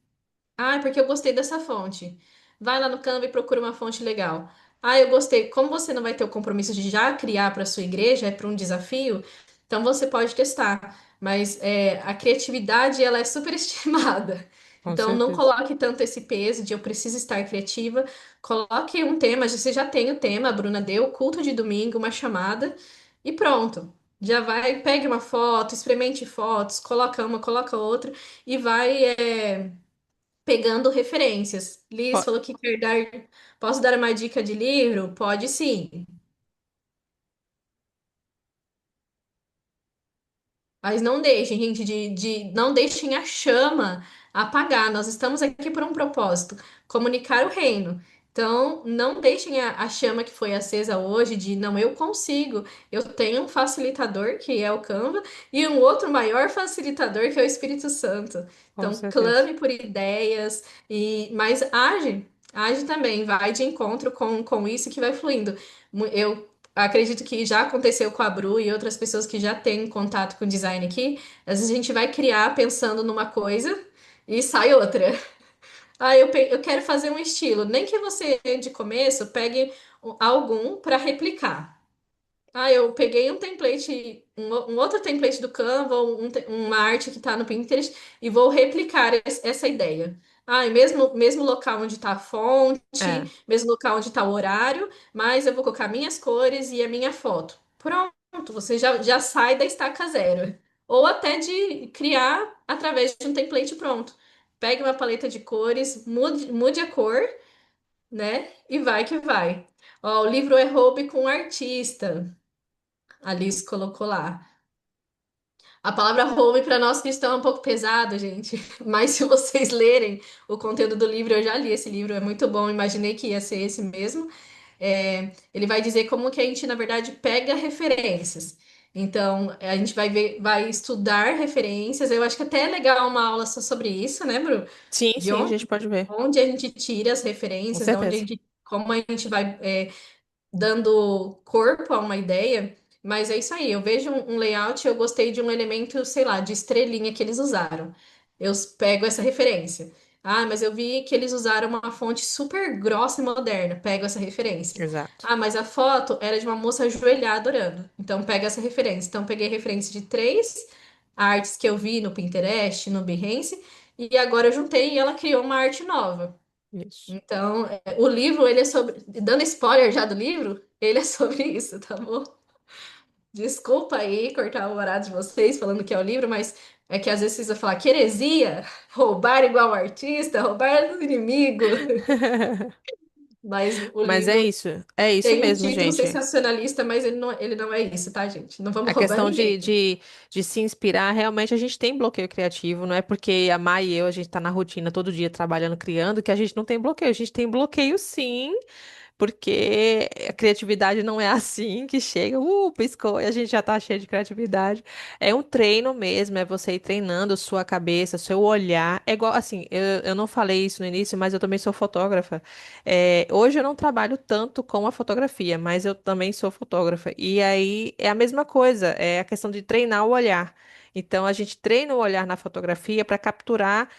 Ah, é porque eu gostei dessa fonte. Vai lá no Canva e procura uma fonte legal. Ah, eu gostei. Como você não vai ter o compromisso de já criar para sua igreja, é para um desafio, então você pode testar. Mas a criatividade, ela é superestimada. Com Então, não certeza. coloque tanto esse peso de eu preciso estar criativa. Coloque um tema, você já tem o tema, a Bruna deu, culto de domingo, uma chamada, e pronto. Já vai, pegue uma foto, experimente fotos, coloca uma, coloca outra, e vai. Pegando referências. Liz Po- falou que quer dar. Posso dar uma dica de livro? Pode sim. Mas não deixem, gente, não deixem a chama apagar. Nós estamos aqui por um propósito, comunicar o reino. Então, não deixem a chama que foi acesa hoje de não, eu consigo. Eu tenho um facilitador, que é o Canva, e um outro maior facilitador, que é o Espírito Santo. Com Então, certeza. clame por ideias, mas age também, vai de encontro com isso que vai fluindo. Eu acredito que já aconteceu com a Bru e outras pessoas que já têm contato com design aqui. Às vezes a gente vai criar pensando numa coisa e sai outra. Ah, eu quero fazer um estilo. Nem que você, de começo, pegue algum para replicar. Ah, eu peguei um template, um outro template do Canva, ou uma arte que está no Pinterest, e vou replicar essa ideia. Ah, e mesmo local onde está a É, fonte, mesmo local onde está o horário, mas eu vou colocar minhas cores e a minha foto. Pronto, você já sai da estaca zero. Ou até de criar através de um template pronto. Pegue uma paleta de cores, mude a cor, né? E vai que vai. Ó, o livro é Hobby com Artista. A Alice colocou lá. A palavra home para nós cristãos é um pouco pesado, gente. Mas se vocês lerem o conteúdo do livro, eu já li esse livro, é muito bom. Imaginei que ia ser esse mesmo. Ele vai dizer como que a gente, na verdade, pega referências. Então, a gente vai ver, vai estudar referências. Eu acho que até é legal uma aula só sobre isso, né, Bru? sim, De sim, a onde, gente pode ver. onde a gente tira as Com referências, de onde certeza. como a gente vai dando corpo a uma ideia, mas é isso aí. Eu vejo um layout, eu gostei de um elemento, sei lá, de estrelinha que eles usaram. Eu pego essa referência. Ah, mas eu vi que eles usaram uma fonte super grossa e moderna. Pego essa referência. Exato. Ah, mas a foto era de uma moça ajoelhada orando. Então pega essa referência. Então peguei referência de três artes que eu vi no Pinterest, no Behance, e agora eu juntei e ela criou uma arte nova. Isso. Então, o livro, ele é sobre. Dando spoiler já do livro, ele é sobre isso, tá bom? Desculpa aí cortar o horário de vocês falando que é o livro, mas é que às vezes vocês vão falar que heresia, roubar igual artista, roubar do inimigo. Mas o Mas livro é isso tem um mesmo, título gente. sensacionalista, mas ele não é isso, tá, gente? Não vamos A roubar questão ninguém. de se inspirar, realmente a gente tem bloqueio criativo, não é porque a Mai e eu, a gente tá na rotina todo dia trabalhando, criando, que a gente não tem bloqueio. A gente tem bloqueio sim, porque a criatividade não é assim que chega, piscou e a gente já tá cheio de criatividade. É um treino mesmo, é você ir treinando sua cabeça, seu olhar. É igual, assim, eu não falei isso no início, mas eu também sou fotógrafa. Hoje eu não trabalho tanto com a fotografia, mas eu também sou fotógrafa. E aí é a mesma coisa, é a questão de treinar o olhar. Então, a gente treina o olhar na fotografia para capturar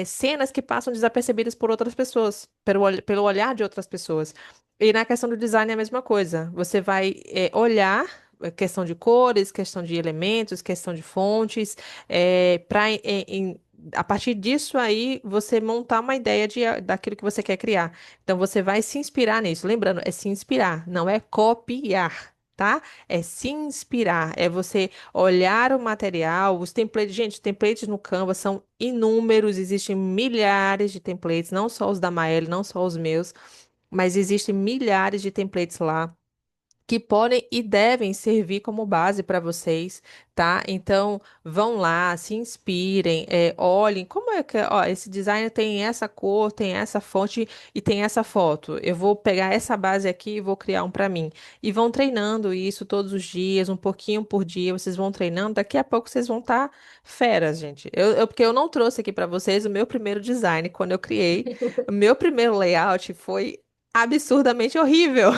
cenas que passam desapercebidas por outras pessoas, pelo olhar de outras pessoas. E na questão do design é a mesma coisa. Você vai olhar questão de cores, questão de elementos, questão de fontes, para a partir disso aí você montar uma ideia daquilo que você quer criar. Então você vai se inspirar nisso. Lembrando, é se inspirar, não é copiar. Tá? É se inspirar, é você olhar o material, os templates. Gente, os templates no Canva são inúmeros, existem milhares de templates, não só os da Maelle, não só os meus, mas existem milhares de templates lá que podem e devem servir como base para vocês, tá? Então, vão lá, se inspirem, olhem como é que, ó, esse design tem essa cor, tem essa fonte e tem essa foto. Eu vou pegar essa base aqui e vou criar um para mim. E vão treinando isso todos os dias, um pouquinho por dia, vocês vão treinando, daqui a pouco vocês vão estar feras, gente. Porque eu não trouxe aqui para vocês o meu primeiro design quando eu criei. O meu primeiro layout foi absurdamente horrível.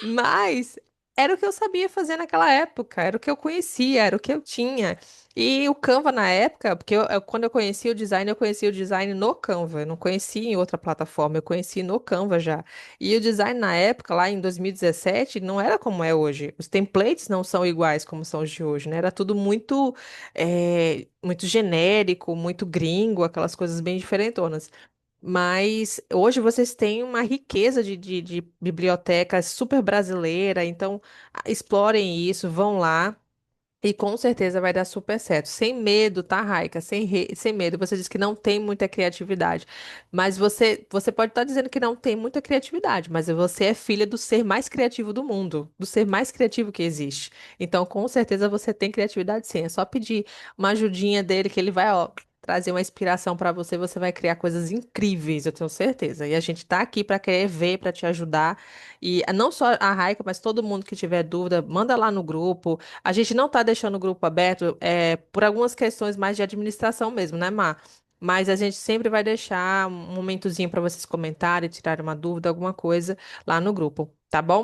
Mas era o que eu sabia fazer naquela época, era o que eu conhecia, era o que eu tinha. E o Canva na época, porque quando eu conhecia o design no Canva, eu não conhecia em outra plataforma, eu conhecia no Canva já. E o design na época, lá em 2017, não era como é hoje. Os templates não são iguais como são os de hoje, né? Era tudo muito, muito genérico, muito gringo, aquelas coisas bem diferentonas. Mas hoje vocês têm uma riqueza de biblioteca super brasileira, então explorem isso, vão lá e com certeza vai dar super certo. Sem medo, tá, Raika? Sem medo. Você disse que não tem muita criatividade, mas você pode estar dizendo que não tem muita criatividade, mas você é filha do ser mais criativo do mundo, do ser mais criativo que existe. Então, com certeza você tem criatividade sim. É só pedir uma ajudinha dele que ele vai, ó, trazer uma inspiração para você, você vai criar coisas incríveis, eu tenho certeza. E a gente tá aqui para querer ver, para te ajudar. E não só a Raika, mas todo mundo que tiver dúvida, manda lá no grupo. A gente não tá deixando o grupo aberto, por algumas questões mais de administração mesmo, né, Mar? Mas a gente sempre vai deixar um momentozinho para vocês comentarem, tirarem uma dúvida, alguma coisa lá no grupo, tá bom?